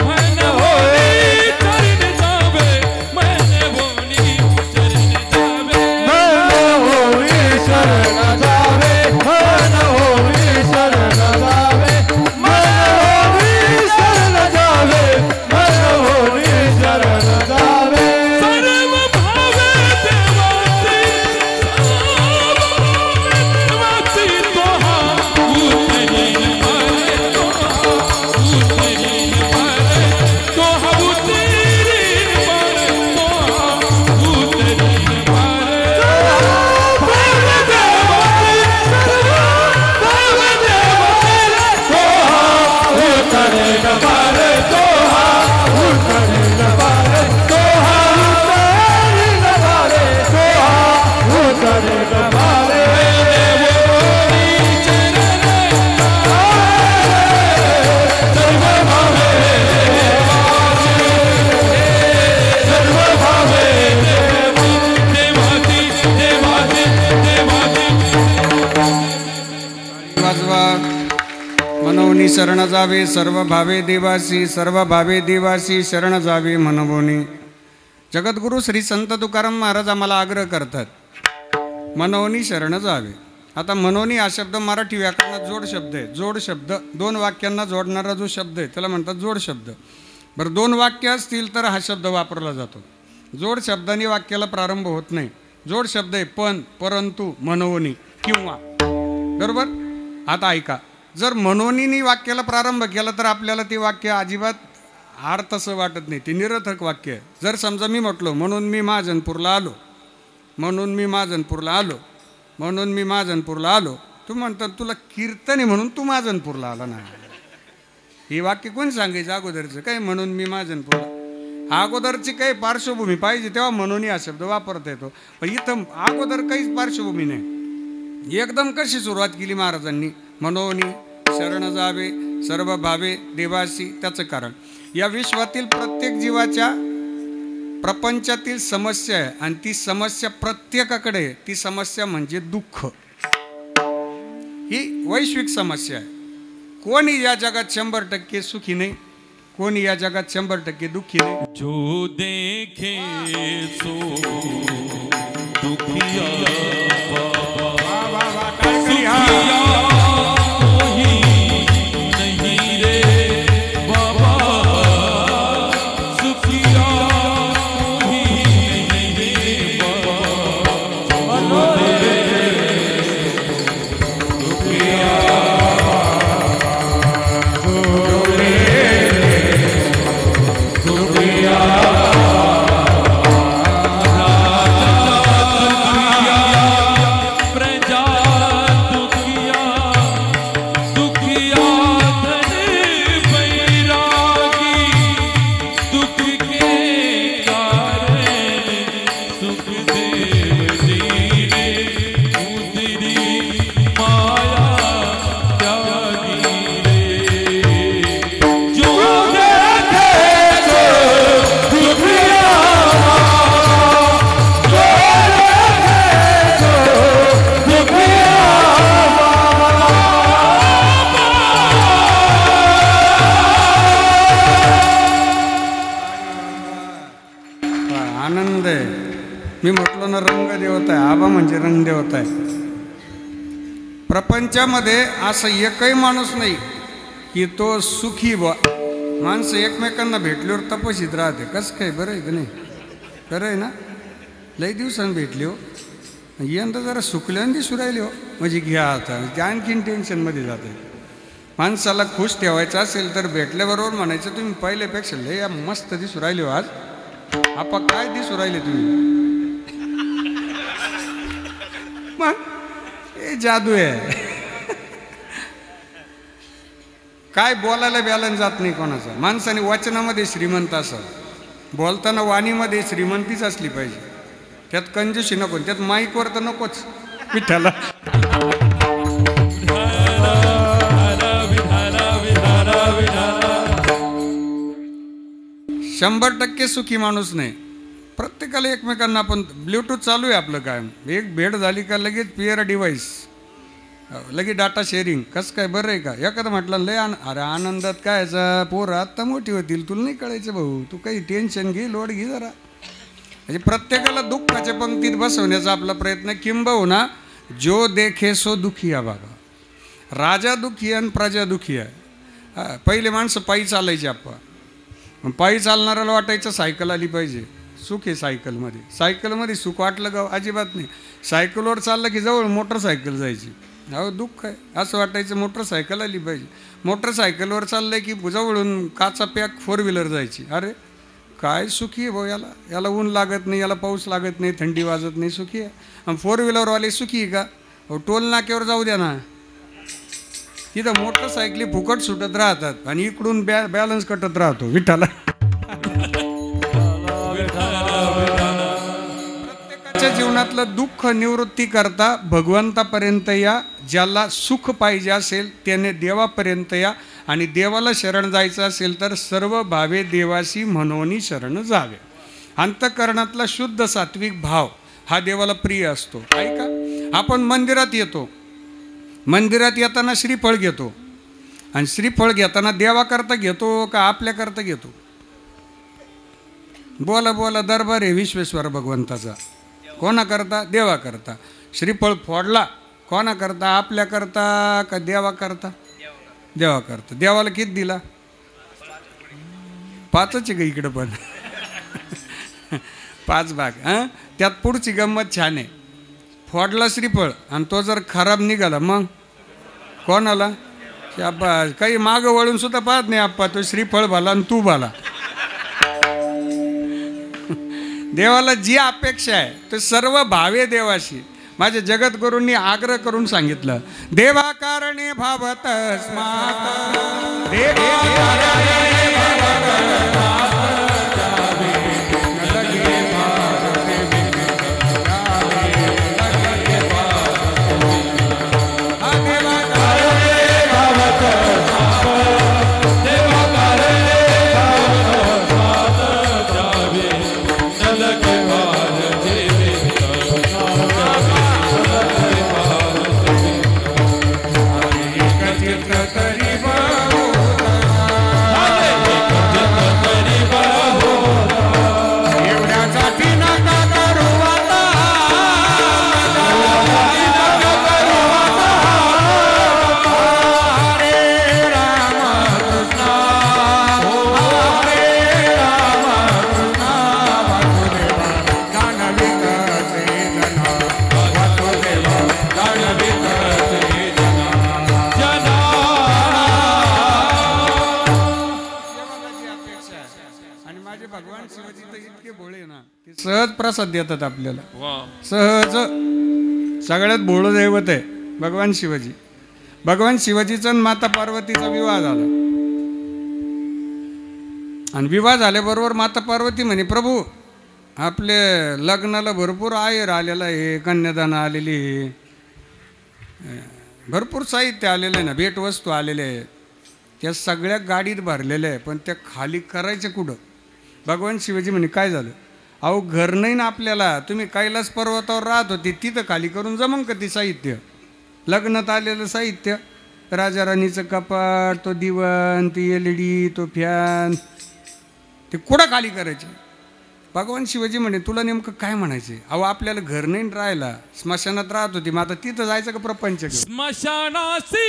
मन भोनी चरण जावे मन भोनी चरण जावे मन होई शरण जावे मन होई शरण जावे मन होई शरण जावे मन होई शरण जावे सर्व भावे देवासी तोहा उतरेन पारे उतरेन पारे तोहा उतरेन पारे तोहा उतरेन पारे उतरेन पारे तोहा उतरेन पारे तोहा उतरेन पारे तोहा उतरेन पारे वाजवा. मनोनी शरण जावे सर्व भावे देवासी सर्व भावे देवासी शरण जावे मनवोनी. जगद्गुरु श्री संत तुकाराम महाराज आम्हाला आग्रह करतात मनोनी शरण जावे. आता मनोनी हा शब्द मराठी व्याकरणात जोड शब्द आहे. जोड शब्द दोन वाक्यांना जोडणारा जो शब्द आहे त्याला म्हणतात जोड शब्द. बरं दोन वाक्य असतील तर हा शब्द वापरला जातो. जोड शब्दाने वाक्याला प्रारंभ होत नाही. जोड शब्द आहे पण परंतु मनोनी किंवा. बरोबर. आता ऐका जर मनोनीनी वाक्याला प्रारंभ केला तर आपल्याला ते वाक्य अजिबात अर्थसं वाटत नाही. ते निरर्थक वाक्य आहे. जर समजा मी म्हटलो म्हणून मी महाजनपूरला आलो म्हणून मी महाजनपूरला आलो म्हणून मी महाजनपूरला आलो तू म्हणतात तुला कीर्तन आहे म्हणून तू महाजनपूरला आला ना. हे वाक्य कोण सांगायचं अगोदरचं काय म्हणून मी महाजनपूरला. अगोदरची काही पार्श्वभूमी पाहिजे तेव्हा म्हणून हा शब्द वापरता येतो. पण इथं अगोदर काहीच पार्श्वभूमी नाही. एकदम कशी सुरुवात केली महाराजांनी मनोनी शरण जावे सर्व भावे देवासी. त्याचं कारण या विश्वातील प्रत्येक जीवाच्या प्रपंचातील समस्या आहे आणि ती समस्या प्रत्येकाकडे आहे. ती समस्या म्हणजे दुःख. ही वैश्विक समस्या आहे. कोणी या जगात 100% सुखी नाही कोणी या जगात 100% दुःखी नाही. जो देखे सो दुखिया सुखिया कोई नहीं रे बाबा सुखिया कोई नहीं रे बाबा आनंद आहे. मी म्हटलो ना रंग देवता आहे. आबा म्हणजे रंग देवता आहे. प्रपंचामध्ये असं एकही माणूस नाही की तो सुखी बा. माणसं एकमेकांना भेटल्यावर तपशीत राहते. कसं काय बरं आहे का नाही. खरं आहे ना. लई दिवसांनी भेटले हो यंदा जरा सुकल्याने दिसू राहिले हो म्हणजे घ्या आता ते आणखीन टेन्शनमध्ये जाते. माणसाला खुश ठेवायचं असेल तर भेटल्याबरोबर म्हणायचं तुम्ही पहिल्यापेक्षा लय मस्त दिसू राहिले हो आज. आपा काय दिसू राहिले तुम्ही. मग हे जादू आहे. काय बोलायला बॅलन्स जात नाही कोणाचा. माणसाने वचनामध्ये श्रीमंत असावं, बोलताना वाणीमध्ये श्रीमंतीच असली पाहिजे, त्यात कंजूशी नको, त्यात माईकवर तर नकोच. विठ्ठला 100% सुखी माणूस नाही. प्रत्येकाला एकमेकांना आपण ब्ल्यूटूथ चालू आहे आपलं कायम. एक भेट झाली का लगेच पेअर डिव्हाइस, लगेच डाटा शेअरिंग. कसं काय बरं आहे का? एखादं म्हटलं लय अरे आनंदात काय याचा, पोरं आत्ता मोठी होतील, तुला नाही कळायचं भाऊ, तू काही टेन्शन घे, लोड घे जरा. म्हणजे प्रत्येकाला दुःखाच्या पंक्तीत बसवण्याचा आपला प्रयत्न. किंबहुना जो देखे सो दुखी आहे बाबा. राजा दुखी आणि प्रजा दुखी आहे. पहिले माणसं पायी चालायची आपण, पायी चालणाऱ्याला वाटायचं सायकल आली पाहिजे. सुख आहे सायकलमध्ये. सायकलमध्ये सुख वाटलं का? अजिबात नाही. सायकलवर चाललं की जवळ मोटरसायकल जायची. अहो दुःख आहे. असं वाटायचं मोटरसायकल आली पाहिजे. मोटरसायकलवर चाललं की जवळून काचा पॅक 4 व्हीलर जायची. अरे काय सुखी आहे भाऊ, याला ऊन लागत नाही, याला पाऊस लागत नाही, थंडी वाजत नाही, सुखी आहे. आणि 4 व्हीलरवाले सुखी आहे का? अहो टोल नाक्यावर जाऊ द्या ना, तिथं मोटरसायकली फुकट सुटत राहतात आणि इकडून बॅलन्स कटत राहतो. विठ्ठला प्रत्येकाच्या जीवनातलं दुःख निवृत्ती करता भगवंतापर्यंत या. ज्याला सुख पाहिजे असेल त्याने देवापर्यंत या, आणि देवाला शरण जायचं असेल तर सर्व भावे देवाशी म्हणून शरण जावे. अंतःकरणातला शुद्ध सात्विक भाव हा देवाला प्रिय असतो. ऐका, आपण मंदिरात येतो, मंदिरात येताना श्रीफळ घेतो, आणि श्रीफळ घेताना देवाकरता घेतो का आपल्याकरता घेतो? बोला बोला. दरबार आहे विश्वेश्वर भगवंताचा. कोणाकरता? देवाकरता. श्रीफळ फोडला कोणाकरता? आपल्याकरता का देवाकरता? देवाकरता. देवाला किती दिला? 5च आहे का इकडं पण? 5 भाग. त्यात पुढची गंमत छान आहे. फोडला श्रीफळ आणि तो जर खराब निघाला मग कोणाला? आप्पा काही मागं वळून सुद्धा पाहत नाही. आप्पा तो श्रीफळ भाला आणि तू भाला. देवाला जी अपेक्षा आहे ते सर्व भावे देवाशी. माझ्या जगद्गुरूंनी आग्रह करून सांगितलं, देवा कारणे भावत स्मार्त, देवा कारणे भावत सहज प्रसाद देतात आपल्याला. सहज. सगळ्यात भोळं दैवत आहे भगवान शिवाजी. भगवान शिवाजीचा माता पार्वतीचा विवाह झाला, आणि विवाह झाल्याबरोबर माता पार्वती म्हणे, प्रभू आपले लग्नाला भरपूर आहेर आलेला आहे, कन्यादान आलेली आहे, भरपूर साहित्य आलेलं आहे ना, भेटवस्तू आलेले आहे, त्या सगळ्या गाडीत भरलेल्या आहे, पण त्या खाली करायचं कुठं? भगवान शिवाजी म्हणे काय झालं? अहो घर नाही ना आपल्याला, तुम्ही कैलास पर्वतावर राहत होते तिथं खाली करून जमन का ती साहित्य? लग्नात आलेलं साहित्य, राजा राणीचं कपाट, तो दिवाण, ती LED, तो फॅन, ते कुठं खाली करायचे? भगवान शिवाजी म्हणे तुला नेमकं काय म्हणायचे? अहो आपल्याला घर नाही राहायला, स्मशानात राहत होती, मग आता तिथं जायचं का प्रपंच? स्मशानासी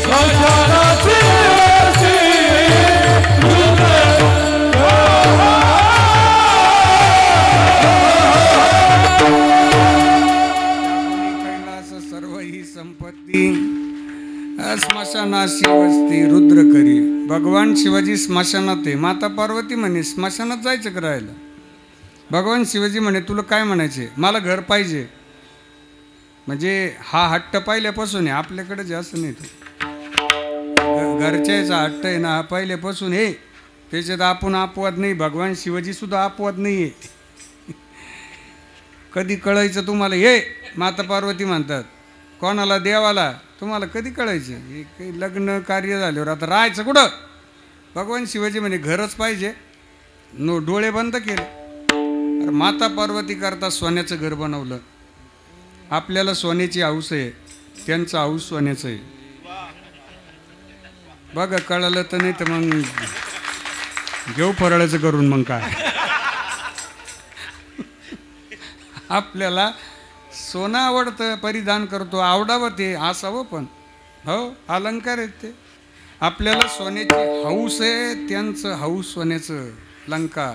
Sasha वनवासी वस्ती रुद्र करी. भगवान शिवाजी स्मशानात आहे. माता पार्वती म्हणे स्मशानात जायचं करायला. भगवान शिवाजी म्हणे तुला काय म्हणायचे? मला घर पाहिजे. म्हणजे हा हट्ट पहिल्यापासून आहे, आपल्याकडे जास्त नाही. तो घरच्याचा हट्ट आहे ना, हा पहिल्यापासून आहे. त्याच्यात आपण अपवाद नाही. भगवान शिवाजी सुद्धा अपवाद नाही आहे. कधी कळायचं तुम्हाला? हे माता पार्वती म्हणतात कोणाला? देवाला. तुम्हाला कधी कळायचं? हे काही लग्न कार्य झाल्यावर आता राहायचं कुठं? भगवान शिवाजी म्हणे घरच पाहिजे. डोळे बंद केले. अरे माता पार्वती करता सोन्याचं घर बनवलं. आपल्याला सोन्याची हौस आहे, त्यांचं हौस सोन्याचं आहे. बघा कळलं तर. नाही तर मग घेऊ फराळाचं करून. मग काय आपल्याला सोनं आवडतं, परिधान करतो, आवडावं ते असावं. पण हो अलंकार आहेत ते. आपल्याला सोन्याची हौस आहे, त्यांचं हौस सोन्याचं. लंका.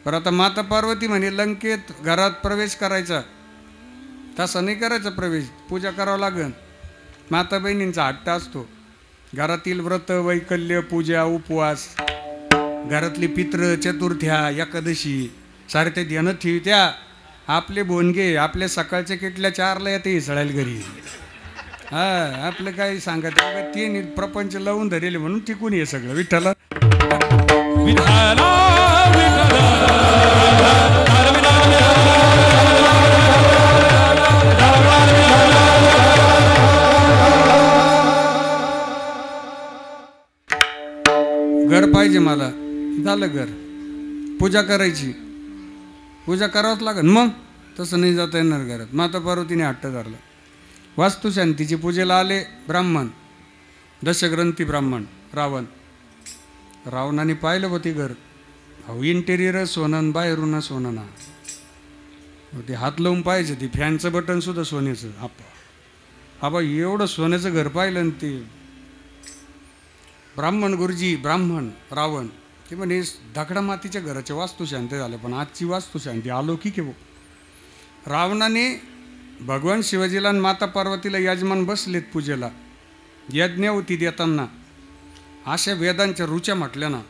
पर आता माता पार्वती म्हणे लंकेत घरात प्रवेश करायचा. तसा नाही करायचा प्रवेश, पूजा करावं लागेल. माता बहिणींचा हट्ट असतो. घरातील व्रत वैकल्य, पूजा, उपवास, घरातली पित्र, चतुर्थ्या, एकादशी सारख्या ध्यानात ठेवत्या. आपले बोनगे आपल्या सकाळच्या किटल्या 4ला येते इसळायला घरी. हा आपलं काय सांगत ते प्रपंच लावून धरेले म्हणून टिकून ये सगळं. विठ्ठला घर पाहिजे मला. झालं घर. पूजा करायची. पूजा करावंच लागेल. मग तसं नाही जाता येणार घरात. माता पार्वतीने हट्ट धरला. वास्तुशांतीची पूजेला आले ब्राह्मण, दशग्रंथी ब्राह्मण. रावणाने पाहिलं होती घर. अहो इंटेरियर सोनं, बाहेरून सोनं ना. ते हात लावून पाहिजे. ती फॅनचं बटन सुद्धा सोन्याचं. आबा एवढं सोन्याचं घर पाहिलं. आणि ते ब्राह्मण गुरुजी, ब्राह्मण रावण ते म्हणे दगडा मातीच्या घराच्या वास्तुशांती झालं. पण आजची वास्तुशांती अलौकिक आहे. रावणाने भगवान शिवाजीला आणि माता पार्वतीला यजमान बसलेत पूजेला. यज्ञावती देताना अशा वेदांच्या रुच्या म्हटल्या ना.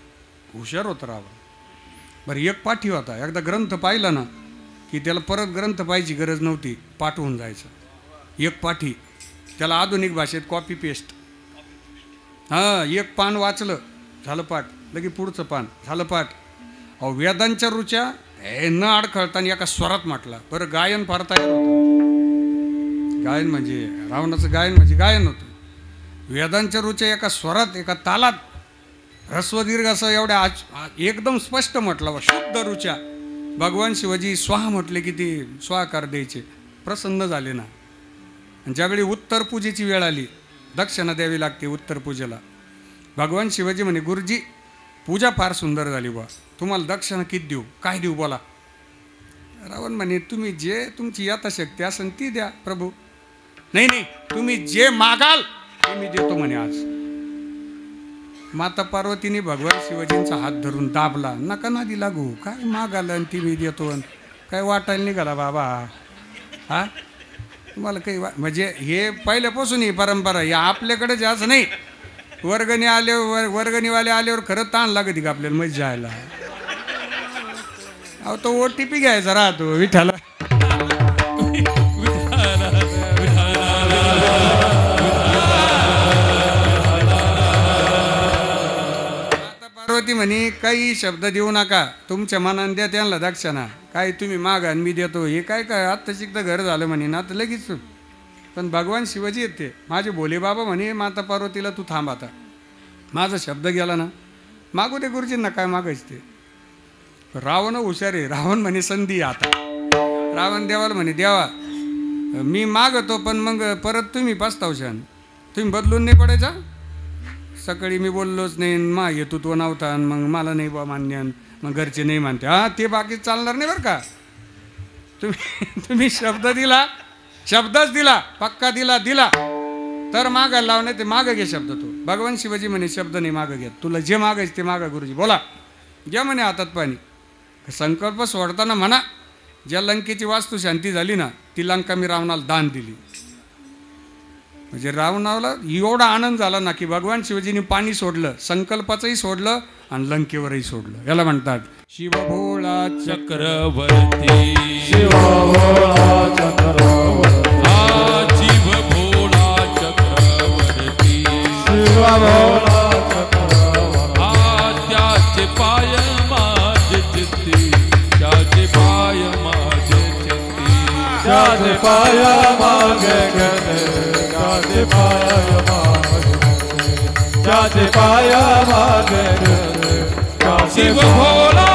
हुशार होता रावण. बरं एक पाठी होता. एकदा ग्रंथ पाहिला ना की त्याला परत ग्रंथ पाहायची गरज नव्हती. पाठ होऊन जायचं. एक पाठी. त्याला आधुनिक भाषेत कॉपी पेस्ट. हां एक पान वाचलं झालं पाठ. लगे पुढचं पान झालं पाठ. अहो वेदांच्या रुच्या न अडखळताना एका स्वरात म्हटला. बरं गायन फार तयार होतं. गायन म्हणजे रावणाचं गायन म्हणजे गायन होतं. वेदांच्या रुच्या एका स्वरात, एका तालात, ह्रस्वदीर्घ असं एवढ्या एकदम स्पष्ट म्हटलं. शुद्ध रुच्या. भगवान शिवाजी स्वाहा म्हटले की ते स्वाकार द्यायचे. प्रसन्न झाले ना. ज्यावेळी उत्तर पूजेची वेळ आली, दक्षिणा द्यावी लागते उत्तर पूजेला. भगवान शिवाजी म्हणे गुरुजी पूजा फार सुंदर झाली बा, तुम्हाला दक्षिणा किती देऊ? काय देऊ बोला? रावण म्हणे तुम्ही जे तुमची यथाशक्ती असेल ती द्या प्रभू. नाही नाही तुम्ही जे मागाल ते मी देतो म्हणे आज. माता पार्वतीने भगवान शिवाजींचा हात धरून दाबला. नका नादी लागू. काय मागाल आणि ती मी देतो. काय वाटायला निघाला बाबा? हा तुम्हाला काही म्हणजे हे पहिल्यापासून ही परंपरा. या आपल्याकडे जास्त नाही. वर्गणी आल्यावर वर्गणीवाले आल्यावर खरं ताण लागते का आपल्याला मजा जायला. अहो तो OTP घ्यायचा राहतो विठाला. पार्वती म्हणे काही शब्द देऊ नका. तुमच्या मनाने द्या त्यांना दक्षिणा. काय तुम्ही मागा आणि मी देतो. हे काय काय आत्ता शिकता घर झालं म्हणे ना तर लगेच. पण भगवान शिवाजी येते माझे भोले बाबा म्हणे माता पार्वतीला तू थांब आता. माझा शब्द गेला ना मागू दे गुरुजींना काय मागायचं ते. रावण हुशार आहे. रावण म्हणे संधी आता. रावण देवाला म्हणे देवा मी मागतो पण मग परत तुम्ही पस्तावशान. तुम्ही बदलून नाही पडायचा. सकाळी मी बोललोच नाही मा येतो तो नव्हता मग मला नाही बा मान्य. मग घरचे नाही मानते. हां ते बाकी चालणार नाही बरं का. तुम्ही शब्द दिला, शब्दच दिला, पक्का दिला तर मागायला लाव. नाही ते मागं घे शब्द. तो भगवान शिवाजी म्हणे शब्द नाही मागं घ्या. तुला जे मागायचं ते मागा गुरुजी बोला. घ्या म्हणे हातात पाणी. संकल्प सोडताना म्हणा ज्या लंकेची वास्तू शांती झाली ना ती लंका मी रावणाला दान दिली. म्हणजे रावणाला एवढा आनंद झाला ना की भगवान शिवजीने पाणी सोडलं, संकल्पाचंही सोडलं आणि लंकेवरही सोडलं. याला म्हणतात शिव भोळा चक्रवर्ती शिव भोळा चक्रवर्ती शिव भोळा चक्रवर्ती शिव भोळा चक्रवर्ती त्याचे पाय माझे चित्ती त्याचे पाय माझे चित्ती त्याचे पाय मागे घेते त्याचे पाय मागे घेते त्याचे पाय मागे घेते शिव भोला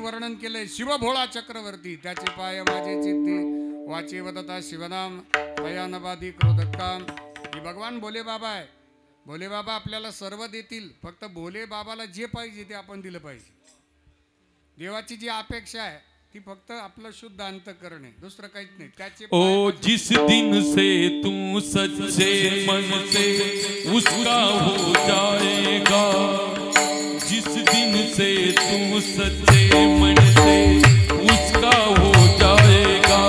वर्णन केले शिव भोळा चक्रवर्ती त्याचे पाय माझे चित्ती वाचे वदता शिवनाम भयानबादी क्रोधकाम. ही भगवान भोले बाबा आहे. भोले बाबा आपल्याला सर्व देतील, फक्त भोले बाबाला जे पाहिजे ते आपण दिलं पाहिजे. देवाची जी अपेक्षा आहे ती फक्त आपलं शुद्ध अंतःकरण आहे, दुसरं काहीच नाही. त्याचे ओ जिस दिन से तू सच्चे मन से उसका हो जाएगा, जिस दिन से तू सच्चे मन से उसका हो जाएगा,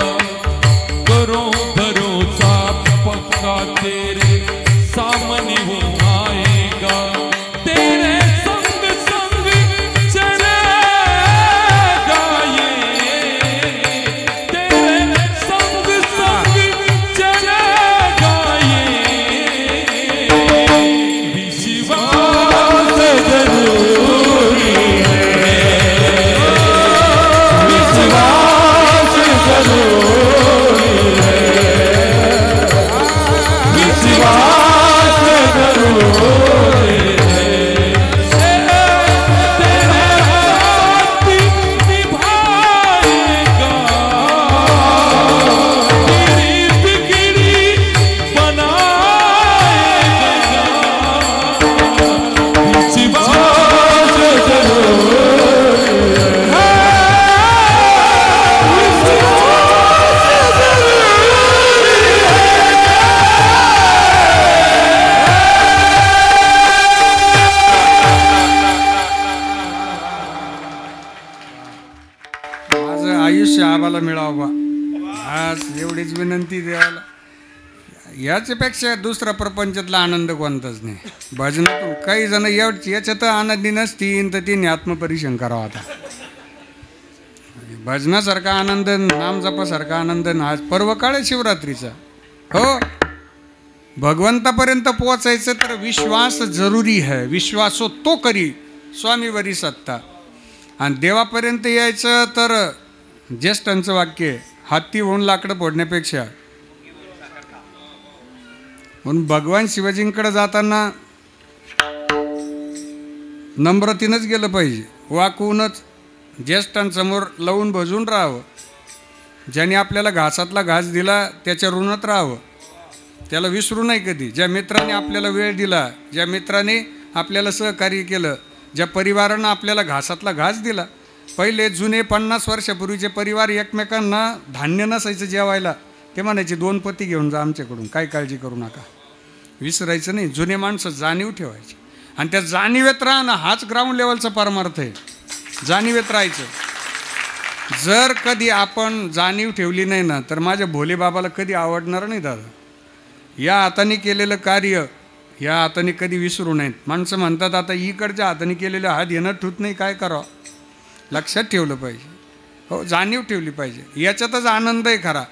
करो भरोसा पक्का तेरे सामने वो आएगा, तेरे संग संग चलेगा ये, तेरे संग संग चलेगा ये, विश्वास जरूरी है, विश्वास जरूरी है, विश्वास जरूरी है, तेरे साथ निभाएगा, गिरी बनाएगा, विश्वास जरूरी है, माझं आयुष्य आम्हाला मिळावं बा, आज एवढीच विनंती देवाला. याच्यापेक्षा दुसरा प्रपंचातला आनंद कोणताच नाही. भजनातून काही जण याच्यात आनंदी नसतील तर तिने आत्मपरीक्षण करावं. आता भजनासारखा आनंद, नामजपासारखा आनंद आज पर्व काळ आहे शिवरात्रीचा. हो, भगवंतापर्यंत पोचायचं तर विश्वास जरुरी है, विश्वासो तो करी स्वामीवरी सत्ता. आणि देवापर्यंत यायचं तर ज्येष्ठांचं वाक्य आहे, हत्ती होऊन लाकडं फोडण्यापेक्षा. म्हणून भगवान शिवाजींकडे जाताना नम्रतेनंच गेलं पाहिजे, वाकवूनच ज्येष्ठांसमोर लावून भजून राहावं. ज्याने आपल्याला घासातला घास दिला त्याच्या ऋणात राहावं, त्याला विसरू नाही कधी. ज्या मित्राने आपल्याला वेळ दिला, ज्या मित्राने आपल्याला सहकार्य केलं, ज्या परिवारानं आपल्याला घासातला घास दिला. पहिले जुने 50 वर्षापूर्वीचे परिवार एकमेकांना धान्य नसायचं जेवायला, ते म्हणायचे 2 पती घेऊन जा आमच्याकडून, काय काळजी करू नका. विसरायचं नाही, जुने माणसं जाणीव ठेवायची. आणि त्या जाणीवेत राहणं हाच ग्राउंड लेवलचा परमार्थ आहे, जाणीवेत राहायचं. जर कधी आपण जाणीव ठेवली नाही ना तर माझ्या भोले बाबाला कधी आवडणार नाही दादा. या हाताने केलेलं कार्य या हाताने कधी विसरू नयेत. माणसं म्हणतात आता इकडच्या हाताने केलेलं हात येणं ठूत नाही, काय करावं. लक्षात ठेवलं पाहिजे. हो, जाणीव ठेवली पाहिजे. याच्यातच आनंद आहे खरा.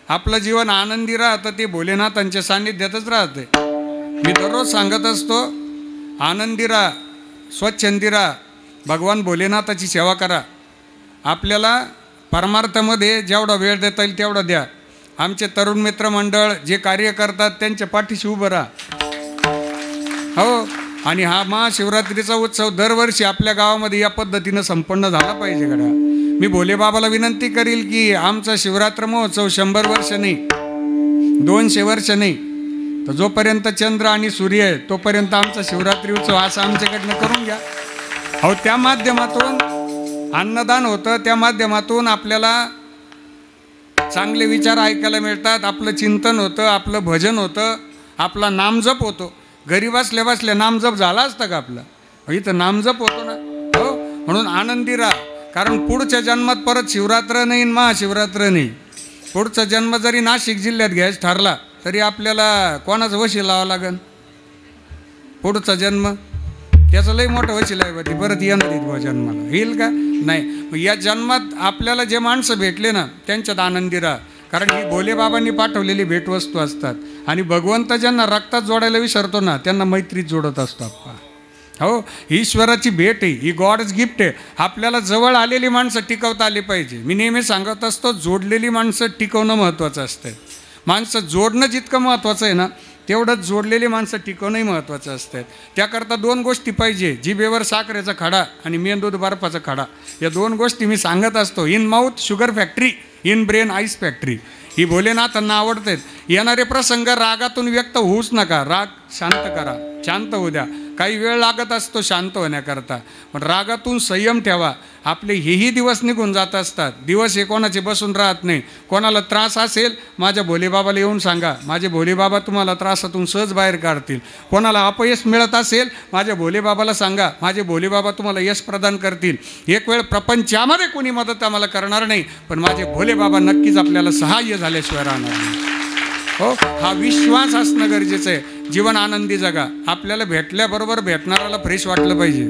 आपलं जीवन आनंदी राहतं ते भोलेनाथांच्या सान्निध्यातच राहते. मी दररोज सांगत असतो, आनंदी राहा, स्वच्छंदी राहा, भगवान भोलेनाथाची सेवा करा. आपल्याला परमार्थामध्ये जेवढा वेळ देता येईल तेवढा द्या. आमचे तरुण मित्रमंडळ जे कार्य करतात त्यांच्या पाठीशी उभं राहा. हो, आणि हा महाशिवरात्रीचा उत्सव दरवर्षी आपल्या गावामध्ये या पद्धतीनं संपन्न झाला पाहिजे गड्या. मी भोलेबाबाला विनंती करील की आमचा शिवरात्र महोत्सव 100 वर्ष नाही, 200 वर्ष नाही, तर जोपर्यंत चंद्र आणि सूर्य आहे तोपर्यंत आमचा शिवरात्री उत्सव असा आमच्याकडनं करून घ्या. अहो त्या माध्यमातून अन्नदान होतं, त्या माध्यमातून आपल्याला चांगले विचार ऐकायला मिळतात, आपलं चिंतन होतं, आपलं भजन होतं, आपला नामजप होतो. घरी बसल्या बसल्या नामजप झाला असता का आपला? इथं नामजप होतो ना. हो, म्हणून आनंदी राहा. कारण पुढच्या जन्मात परत शिवरात्र नाही, महाशिवरात्र नाही. पुढचा जन्म जरी नाशिक जिल्ह्यात घ्यायचा ठरला तरी आपल्याला कोणाचं वशी लावावं लागेल? पुढचा जन्म त्याचं लई मोठं वशीला आहे बा, परत येणार बुवा जन्माला, येईल का? नाही. या जन्मात आपल्याला जे माणसं भेटले ना त्यांच्यात आनंदी राहा. कारण ही भोलेबाबांनी पाठवलेली भेटवस्तू असतात. आणि भगवंत ज्यांना रक्तात जोडायला विसरतो ना त्यांना मैत्रीत जोडत असतो आप्पा. हो, ईश्वराची भेट आहे, ही गॉडच गिफ्ट आहे. आपल्याला जवळ आलेली माणसं टिकवता आली पाहिजे. मी नेहमी सांगत असतो, जोडलेली माणसं टिकवणं महत्त्वाचं असतं. माणसं जोडणं जितकं महत्त्वाचं आहे ना तेवढंच जोडलेली माणसं टिकवणंही महत्त्वाचं असतं. त्याकरता 2 गोष्टी पाहिजे, जिभेवर साखरेचा खडा आणि मेंदूत बर्फाचा खडा. या 2 गोष्टी मी सांगत असतो. In mouth sugar factory, in brain ice factory. ही भोलेनाथांना आवडतात. येणारे प्रसंग रागातून व्यक्त होऊच नका. राग शांत करा, शांत होऊ द्या. काही वेळ लागत असतो शांत होण्याकरता, पण रागातून संयम ठेवा. आपले हेही दिवस निघून जात असतात. दिवस हे कोणाचे बसून राहत नाही. कोणाला त्रास असेल माझ्या भोलेबाबाला येऊन सांगा, माझे भोलेबाबा तुम्हाला त्रासातून सहज बाहेर काढतील. कोणाला अपयश मिळत असेल माझ्या भोलेबाबाला सांगा, माझे भोलेबाबा तुम्हाला यश प्रदान करतील. एक वेळ प्रपंचामध्ये कोणी मदत आम्हाला करणार नाही, पण माझे भोलेबाबा नक्कीच आपल्याला सहाय्य झाल्याशिवाय राहणार नाही. हो, हा विश्वास असणं गरजेचं आहे. जीवन आनंदी जगा. आपल्याला भेटल्याबरोबर भेटणाऱ्याला फ्रेश वाटलं पाहिजे.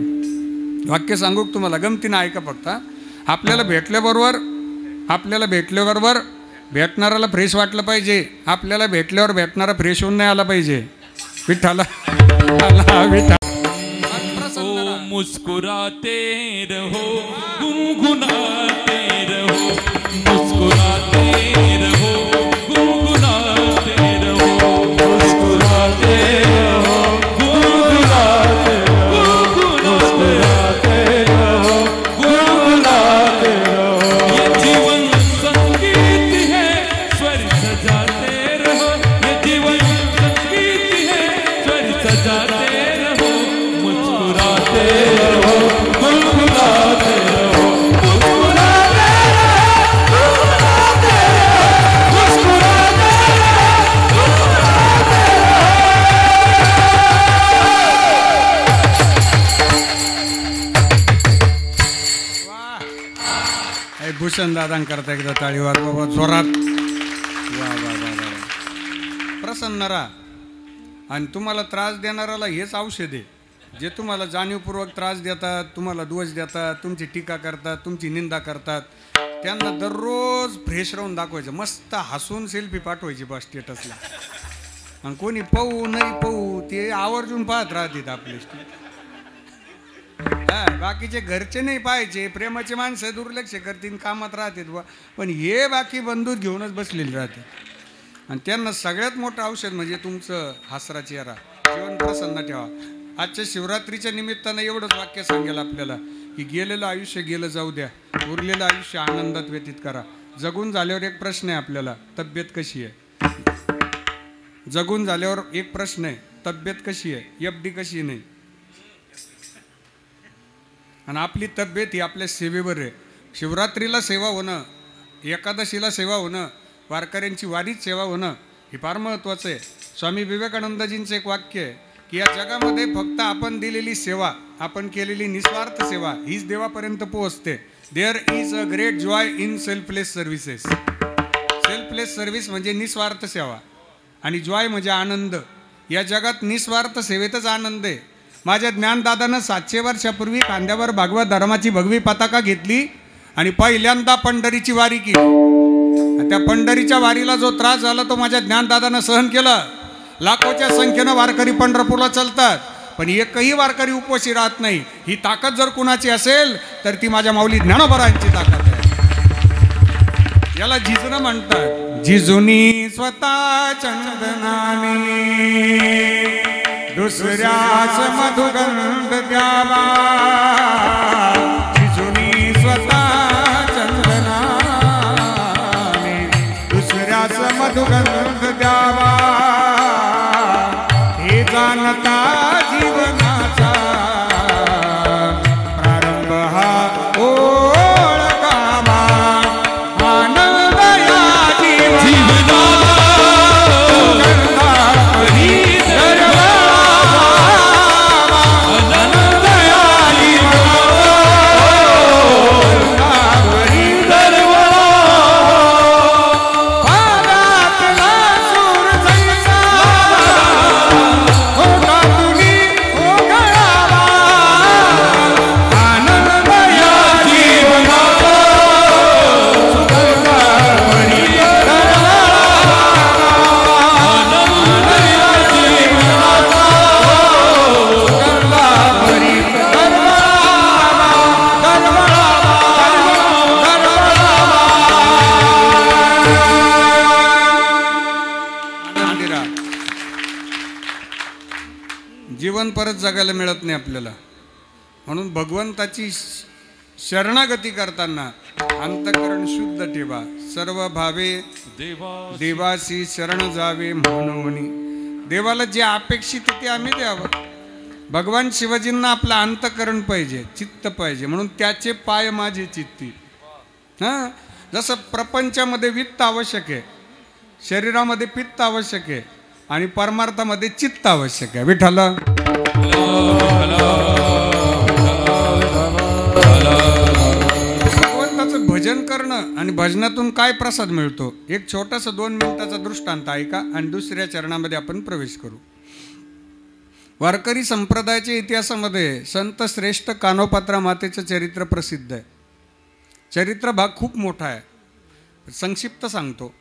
वाक्य सांगू तुम्हाला, गमतीनं ऐका फक्त. आपल्याला भेटल्याबरोबर भेटणाऱ्याला फ्रेश वाटलं पाहिजे. आपल्याला भेटल्यावर भेटणारा फ्रेश होऊन नाही आला पाहिजे. विठ्ठला मुस्कुराते रहो, गुनगुनाते रहो, मुस्कुराते रहो, गुनगुनाते रहो, मुस्कुराते रहो, गुनगुनाते रहो, मुस्कुराते रहो, गुनगुनाते रहो. ये जीवन संगीत है, स्वर सजाते रहो. ये जीवन संगीत है, स्वर सजाते रहो. मुस्कुराते रहो, गुनगुनाते रहो, मुस्कुराते रहो, मुस्कुराते भूषण दादांकरता एकदा टाळीवार बाबा जोरात. वा वा वा वा. प्रसन्न राहा. आणि तुम्हाला त्रास देणाऱ्याला हेच औषध आहे. जे तुम्हाला जाणीवपूर्वक त्रास देतात, तुम्हाला दोष देतात, तुमची टीका करतात, तुमची निंदा करतात, त्यांना दररोज फ्रेश राहून दाखवायचं. मस्त हसून सेल्फी पाठवायची बस स्टेटसला. आणि कोणी पाहू नाही पाहू ते आवर्जून पाहत राहतात आपले. बाकीचे घरचे नाही पाहायचे. प्रेमाचे माणसं दुर्लक्ष करतील, कामात राहतात बा. पण हे बाकी बंदूक घेऊनच बसलेले राहते. आणि त्यांना सगळ्यात मोठं औषध म्हणजे तुमचं हसरा चेहरा. जीवन प्रसन्न ठेवा. आजच्या शिवरात्रीच्या निमित्तानं एवढंच वाक्य सांगेल आपल्याला की गेलेलं आयुष्य गेलं जाऊ द्या, उरलेलं आयुष्य आनंदात व्यतीत करा. जगून झाल्यावर एक प्रश्न आहे आपल्याला, तब्येत कशी आहे? जगून झाल्यावर एक प्रश्न आहे, तब्येत कशी आहे? एफडी कशी नाही? आणि आपली तब्येत ही आपल्या सेवेवर आहे. शिवरात्रीला सेवा होणं, एकादशीला सेवा होणं, वारकऱ्यांची वारीत सेवा होणं हे फार महत्त्वाचं आहे. स्वामी विवेकानंदजींचं एक वाक्य आहे की या जगामध्ये फक्त आपण दिलेली सेवा, आपण केलेली निस्वार्थ सेवा हीच देवापर्यंत पोहोचते. There is a great joy in selfless services. Selfless service म्हणजे निस्वार्थ सेवा आणि जॉय म्हणजे आनंद. या जगात निस्वार्थ सेवेतच आनंद आहे. माझ्या ज्ञानदादानं 700 वर्षापूर्वी खांद्यावर भागवत धर्माची भगवी पताका घेतली आणि पहिल्यांदा पंढरीची वारी केली. त्या पंढरीच्या वारीला जो त्रास झाला तो माझ्या ज्ञानदादानं सहन केला. लाखोच्या संख्येनं वारकरी पंढरपूरला चालतात, पण एकही वारकरी उपवासी राहत नाही. ही ताकद जर कुणाची असेल तर ती माझ्या माऊली ज्ञानोबारांची ताकद आहे. याला झिजणं म्हणतात. झिजुनी स्वतः चंदनाने दुसऱ्याच मधुगंध द्यावा. झिजुनी स्वतः चंदनाने दुसऱ्याच मधुगंध द्यावा. हे जाणता जीवनाचा जीवन परत जगायला मिळत नाही आपल्याला. म्हणून भगवंताची शरणागती करताना अंतःकरण शुद्ध ठेवा. सर्व भावे देवासी शरण जावे म्हणून. देवाला जे अपेक्षित ते आम्ही द्यावं. भगवान शिवाजींना आपलं अंतःकरण पाहिजे, चित्त पाहिजे, म्हणून त्याचे पाय माझे चित्ती. हां, जसं प्रपंचामध्ये वित्त आवश्यक आहे, शरीरामध्ये पित्त आवश्यक आहे आणि परमार्थामध्ये चित्त आवश्यक आहे. विठ्ठल भगवंताचं भजन करणं आणि भजनातून काय प्रसाद मिळतो, एक छोटासा 2 मिनिटाचा दृष्टांत ऐका आणि दुसऱ्या चरणामध्ये आपण प्रवेश करू. वारकरी संप्रदायाच्या इतिहासामध्ये संत श्रेष्ठ कानोपात्रा मातेचं चरित्र प्रसिद्ध आहे. चरित्र भाग खूप मोठा आहे, संक्षिप्त सांगतो.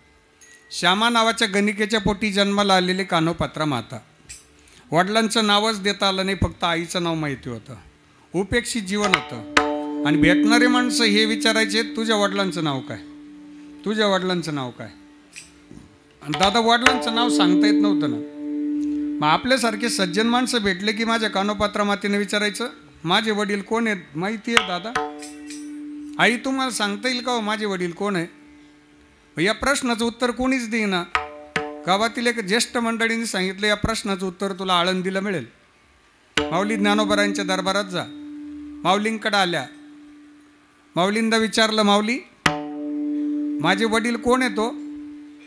श्यामा नावाच्या गणिकेच्या पोटी जन्माला आलेली कानोपात्रा माता. वडिलांचं नावच देता आलं नाही, फक्त आईचं नाव माहिती होतं. उपेक्षित जीवन होतं आणि भेटणारे माणसं हे विचारायचे, तुझ्या वडिलांचं नाव काय, तुझ्या वडिलांचं नाव काय. आणि दादा वडिलांचं नाव सांगता येत नव्हतं ना. मग आपल्यासारखे सज्जन माणसं भेटले की माझ्या कानोपात्रा मातेने विचारायचं, माझे वडील कोण आहेत, माहिती आहे दादा? आई तुम्हाला सांगता येईल का हो माझे वडील कोण आहे? या प्रश्नाचं उत्तर कोणीच देईना. गावातील एक ज्येष्ठ मंडळींनी सांगितलं, या प्रश्नाचं उत्तर तुला आळंदीला मिळेल. माऊली ज्ञानोबरांच्या दरबारात जा. माऊलींकडे आल्या. माऊलींना विचारलं, माऊली माझे वडील कोण आहे तो,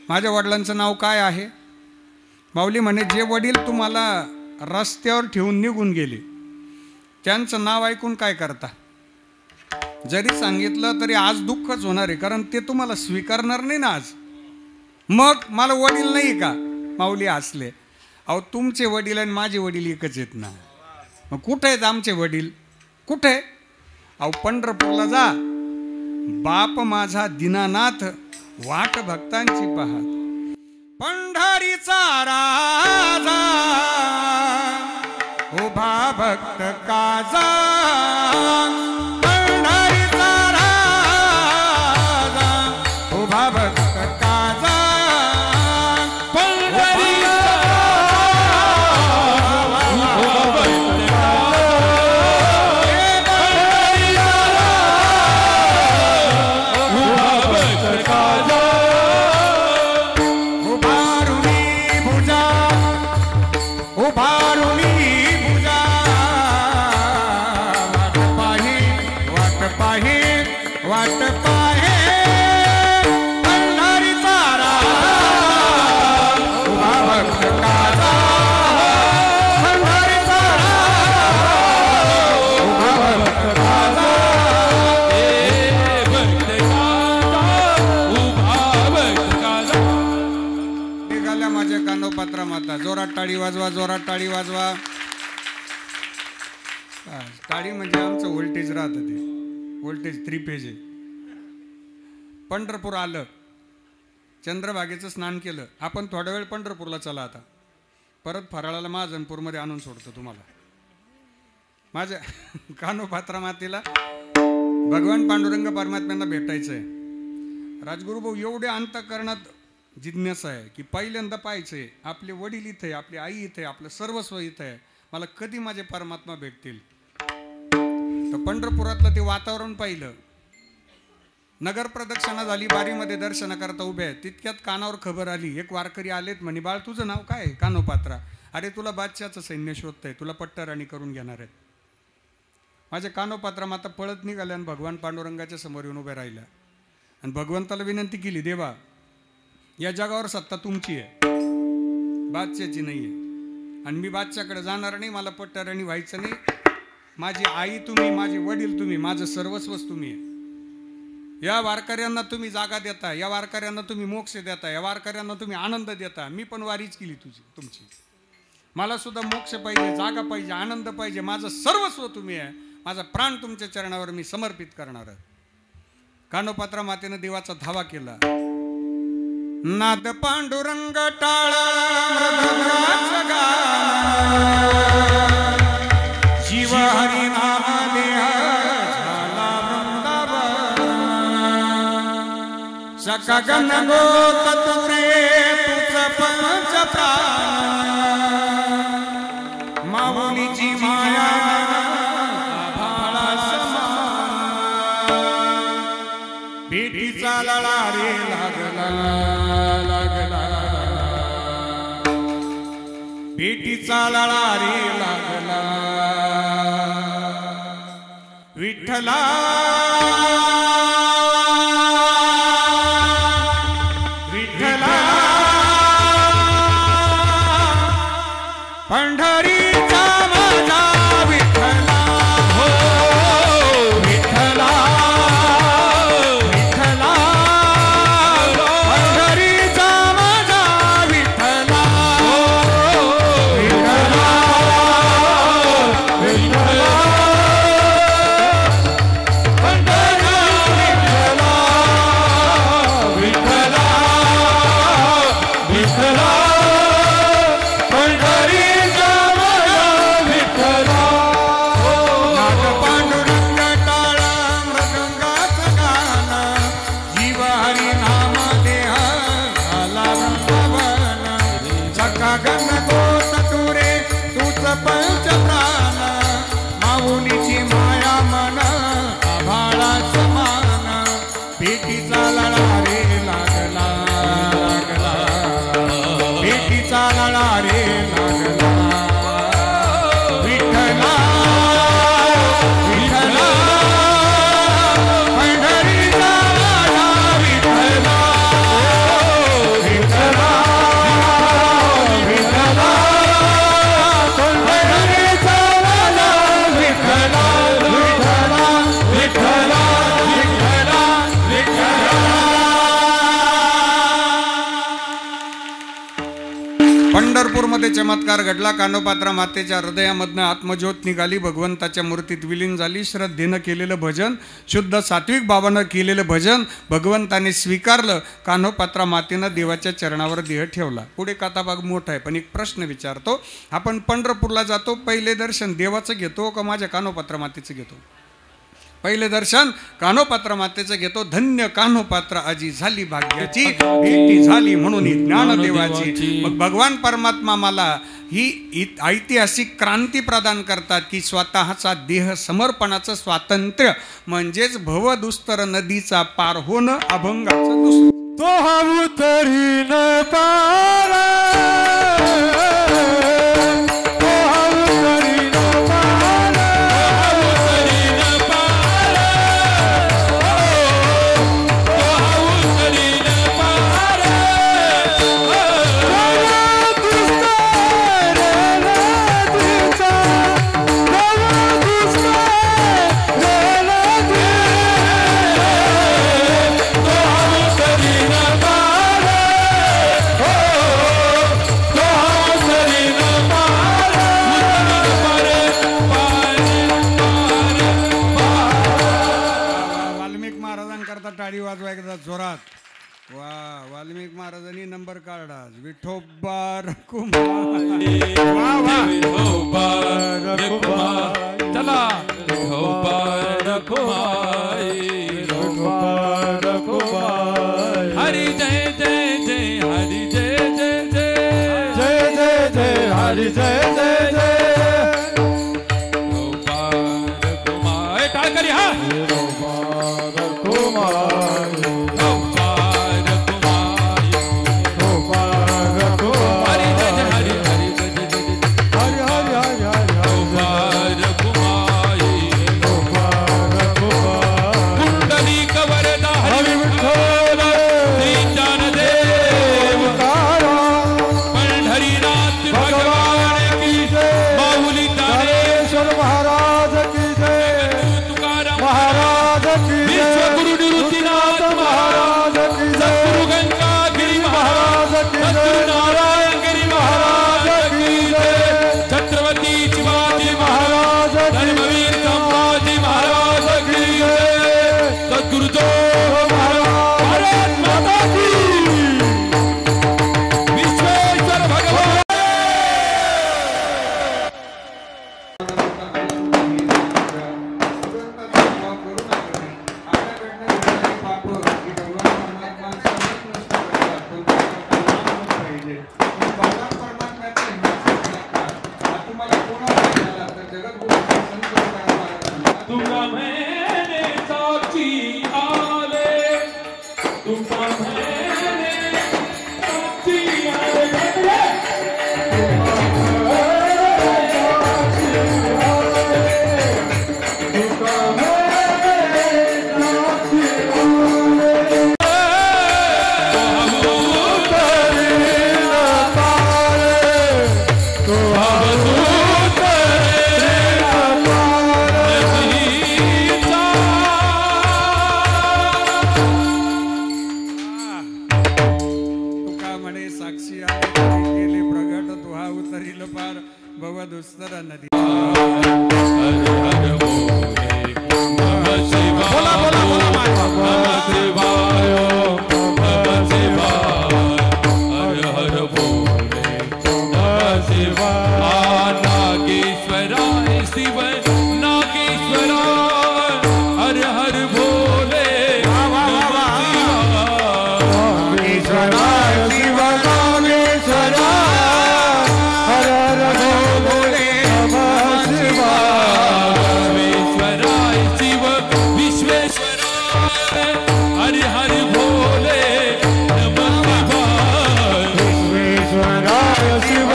माझ्या वडिलांचं नाव काय आहे? माऊली म्हणे, जे वडील तुम्हाला रस्त्यावर ठेवून निघून गेले त्यांचं नाव ऐकून काय करता? जरी सांगितलं तरी आज दुःखच होणार आहे, कारण ते तुम्हाला स्वीकारणार नाही ना आज. मग मला वडील नाही का? माऊली हसले. अहो तुमचे वडील आणि माझे वडील एकच आहेत ना. मग कुठे आहेत आमचे वडील, कुठे? अहो पंढरपूरला जा. बाप माझा दीनानाथ वाट भक्तांची पाहत. पंढरीचा राजा उभा भक्त काजा. पंढरीचा राजा उभा भक्त काजा. पंढरीचा उभा भक्त काजा. कानोपात्रा माता. जोरात टाळी वाजवा, जोरात टाळी वाजवा. टाळी म्हणजे आमचं व्होल्टेज राहतं, ते व्होल्टेज 3 फेज आहे. पंढरपूर आलं, चंद्रभागेचं स्नान केलं. आपण थोडा वेळ पंढरपूरला चला. आता परत फराळाला महाजनपूरमध्ये आणून सोडतो तुम्हाला. माझ्या कानोपात्रा मातेला भगवान पांडुरंग परमात्म्यांना भेटायचं आहे. राजगुरू भाऊ एवढे अंतःकरणात जिज्ञासा आहे की पहिल्यांदा पाहायचं आहे, आपले वडील इथे आहे, आपली आई इथे आहे, आपलं सर्वस्व इथे आहे, मला कधी माझे परमात्मा भेटतील. तर पंढरपुरातलं ते वातावरण पाहिलं. नगर प्रदक्षिणा झाली, बारीमध्ये दर्शन करता उभे आहेत. तितक्यात कानावर खबर आली, एक वारकरी आलेत म्हणे, बाळ तुझं नाव काय? कानोपात्रा. अरे तुला बादशाचं सैन्य शोधतंय, तुला पट्टाराणी करून घेणार आहेत. माझ्या कानोपात्रा माता पळत निघाल्या आणि भगवान पांडुरंगाच्या समोर येऊन उभ्या राहिल्या आणि भगवंताला विनंती केली, देवा या जगावर सत्ता तुमची आहे, बादशाची नाही आहे. आणि मी बादशाकडे जाणार नाही, मला पट्टाराणी व्हायचं नाही. माझी आई तुम्ही, माझे वडील तुम्ही, माझं सर्वस्वच तुम्ही आहे. या वारकऱ्यांना तुम्ही जागा देता, या वारकऱ्यांना तुम्ही मोक्ष देता, या वारकऱ्यांना तुम्ही आनंद देता. मी पण वारीच केली तुमची. मला सुद्धा मोक्ष पाहिजे, जागा पाहिजे, आनंद पाहिजे. माझं सर्वस्व तुम्ही आहे. माझा प्राण तुमच्या चरणावर मी समर्पित करणार आहे. कानोपात्रा मातेनं देवाचा धावा केला. नाद पांडुरंग टाळा मृदंगाचं गाणं, जीव हरी नाम देह झाला वृंदावन. सका गण गोत तुरे तुझ पंच प्राण, माऊली लागला लागला भेटीचा लळा रे लागला विठ्ठला विठ्ठला पंढरीचा माझा विठ्ठला हो विठ्ठला विठ्ठला पंढरीचा माझा विठ्ठला हो विठ्ठला विठ्ठला पंच प्राण माऊलीची माया मन आभाळा समान भेटीचा लळा रे लागला लागला भेटीचा लळा रे लागला विठ्ठला विठ्ठला पंढरीचा माझा विठ्ठला विठ्ठला विठ्ठला पंढरपूरमध्ये चमत्कार घडला. कानोपात्रा मातेच्या हृदयामधनं आत्मज्योत निघाली, भगवंताच्या मूर्तीत विलीन झाली. श्रद्धेनं केलेलं भजन, शुद्ध सात्विक भावानं केलेलं भजन भगवंताने स्वीकारलं. कान्होपात्रा मातेनं देवाच्या चरणावर देह ठेवला. पुढे कथाभाग मोठा आहे, पण एक प्रश्न विचारतो. आपण पंढरपूरला जातो, पहिले दर्शन देवाचं घेतो का माझ्या कान्होपात्रा मातेचं घेतो? पहिले दर्शन कान्होपात्रा मातेचं घेतो. धन्य कान्होपात्रा आजी झाली भाग्याची, भेटी झाली म्हणून ही ज्ञानदेवाची. मग भगवान परमात्मा मला ही ऐतिहासिक क्रांती प्रदान करतात की स्वतःचा देह समर्पणाचं स्वातंत्र्य म्हणजेच भवदुस्तर नदीचा पार होणं अभंगाचं दुसरं. तो हा उतरी न पार टाळी वाजवा एकदा जोरात. वा, वाल्मिक महाराजांनी नंबर काढला. विठोबा रखुमाई, विठोबा रखुमाई, चला विठोबा रखुमाई, विठोबा रखुमाई. हरी जय जय जय, हरी जय जय जय, जय जय जय हरी जय जय जय. विठोबा रखुमाई, टाळ करी हा. विठोबा रखुमाई, कुंडली कवरदा हरी विठ्ठल. साक्षी आहे गेले प्रगट तुहा उतरील पार भव दुस्तर नदी. बोला बोला बोला नमः शिवाय नमः शिवाय हर हर भोले नमः शिवाय नागेश्वराय शिव नागेश्वराय हर हर भोले नागेश्वराय शिव नागेश्वराय हर हर भोले नमः शिवाय विश्वेश्वराय शिव विश्वेश्वराय हर हर भोले नमः शिवाय विश्वेश्वराय शिव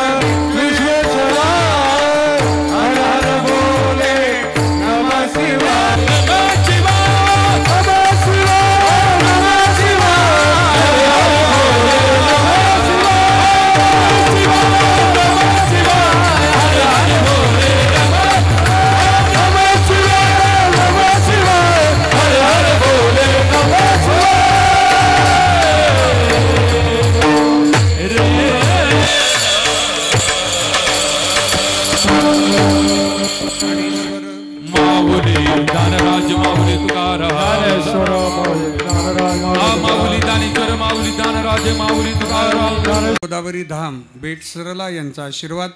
विश्वेश्वराय हर हर भोले नमः शिवाय नमः शिवाय नमः शिवाय नमः शिवाय हर हर भोले नमः शिवाय नमः शिवाय हर हर भोले नमः माऊली दानराज माऊली तुकाराम माऊली दानेश्वर माऊली दानराज माऊली तुकाराम गोदावरी धाम बेट सरला यांचा आशीर्वाद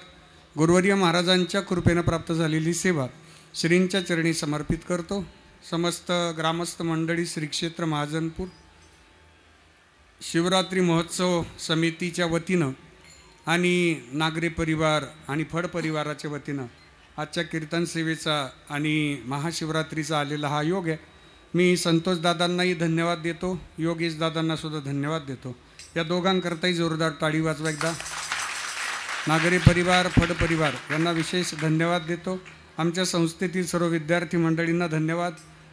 गुरुवर्य महाराजांच्या कृपेनं प्राप्त झालेली सेवा श्रींच्या चरणी समर्पित करतो. समस्त ग्रामस्थ मंडळी श्री क्षेत्र महाजनपूर शिवरात्री महोत्सव समितीच्या वतीनं आणि नागरे परिवार आणि फड परिवाराच्या वतीनं आजच्या कीर्तन सेवेचा आणि महाशिवरात्रीचा आलेला हा योग आहे. मी संतोष दादांनाही धन्यवाद देतो, योगेश दादांना सुद्धा धन्यवाद देतो. या दोघांकरताही जोरदार टाळी वाजवा एकदा. नागरी परिवार फड परिवार यांना विशेष धन्यवाद देतो. आमच्या संस्थेतील सर्व विद्यार्थी मंडळींना धन्यवाद.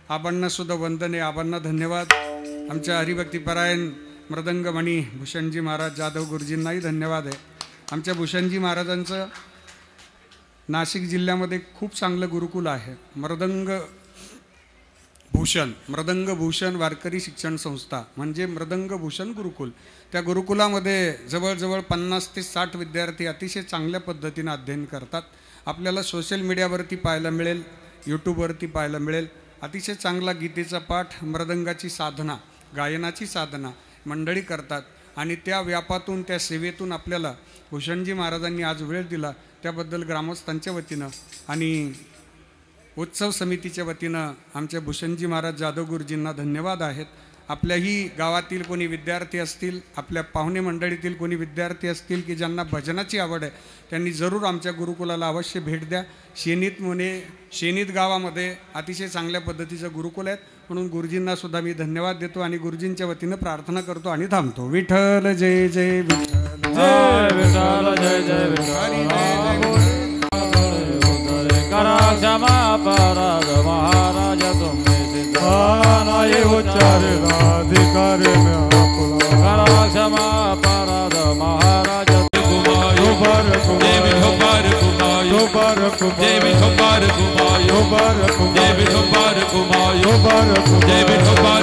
आबांनासुद्धा वंदन आहे, आबांना धन्यवाद. आमच्या हरिभक्तीपरायण मृदंगमणी भूषणजी महाराज जाधव गुरुजींनाही धन्यवाद आहे. आमच्या भूषणजी महाराजांचं नाशिक जिल्ह्यामध्ये खूप चांगलं गुरुकुल आहे. मृदंग भूषण वारकरी शिक्षण संस्था म्हणजे मृदंग भूषण गुरुकुल. त्या गुरुकुलामध्ये जवळजवळ 50 ते 60 विद्यार्थी अतिशय चांगल्या पद्धतीनं अध्ययन करतात. आपल्याला सोशल मीडियावरती पाहायला मिळेल, यूट्यूबवरती पाहायला मिळेल. अतिशय चांगला गीतेचा पाठ, मृदंगाची साधना, गायनाची साधना मंडळी करतात. आणि त्या व्यापातून त्या सेवेतून आपल्याला भूषणजी महाराजांनी आज वेळ दिला त्याबद्दल ग्रामस्थांच्या वतीनं आणि उत्सव समितीच्या वतीनं आमच्या भूषणजी महाराज जाधव गुरुजींना धन्यवाद आहेत. आपल्याही गावातील कोणी विद्यार्थी असतील, आपल्या पाहुणे मंडळीतील कोणी विद्यार्थी असतील की ज्यांना भजनाची आवड आहे, त्यांनी जरूर आमच्या गुरुकुलाला अवश्य भेट द्या. शेनीत गावामध्ये अतिशय चांगल्या पद्धतीचं गुरुकुल आहेत. म्हणून गुरुजींना सुद्धा मी धन्यवाद देतो आणि गुरुजींच्या वतीनं प्रार्थना करतो आणि थांबतो. विठ्ठल जय जय विठ्ठल, जय विठ्ठल जय जय हरी विठ्ठल. जय जय विठ्ठल. करा क्षमा अपराध महाराज तुम्ही नाही उच्चारणाधिकार करा क्षमा अपराध महाराज देवी खबर कुमायो देवी खबर कुमायो देवी खबर कुमायो देवी खबर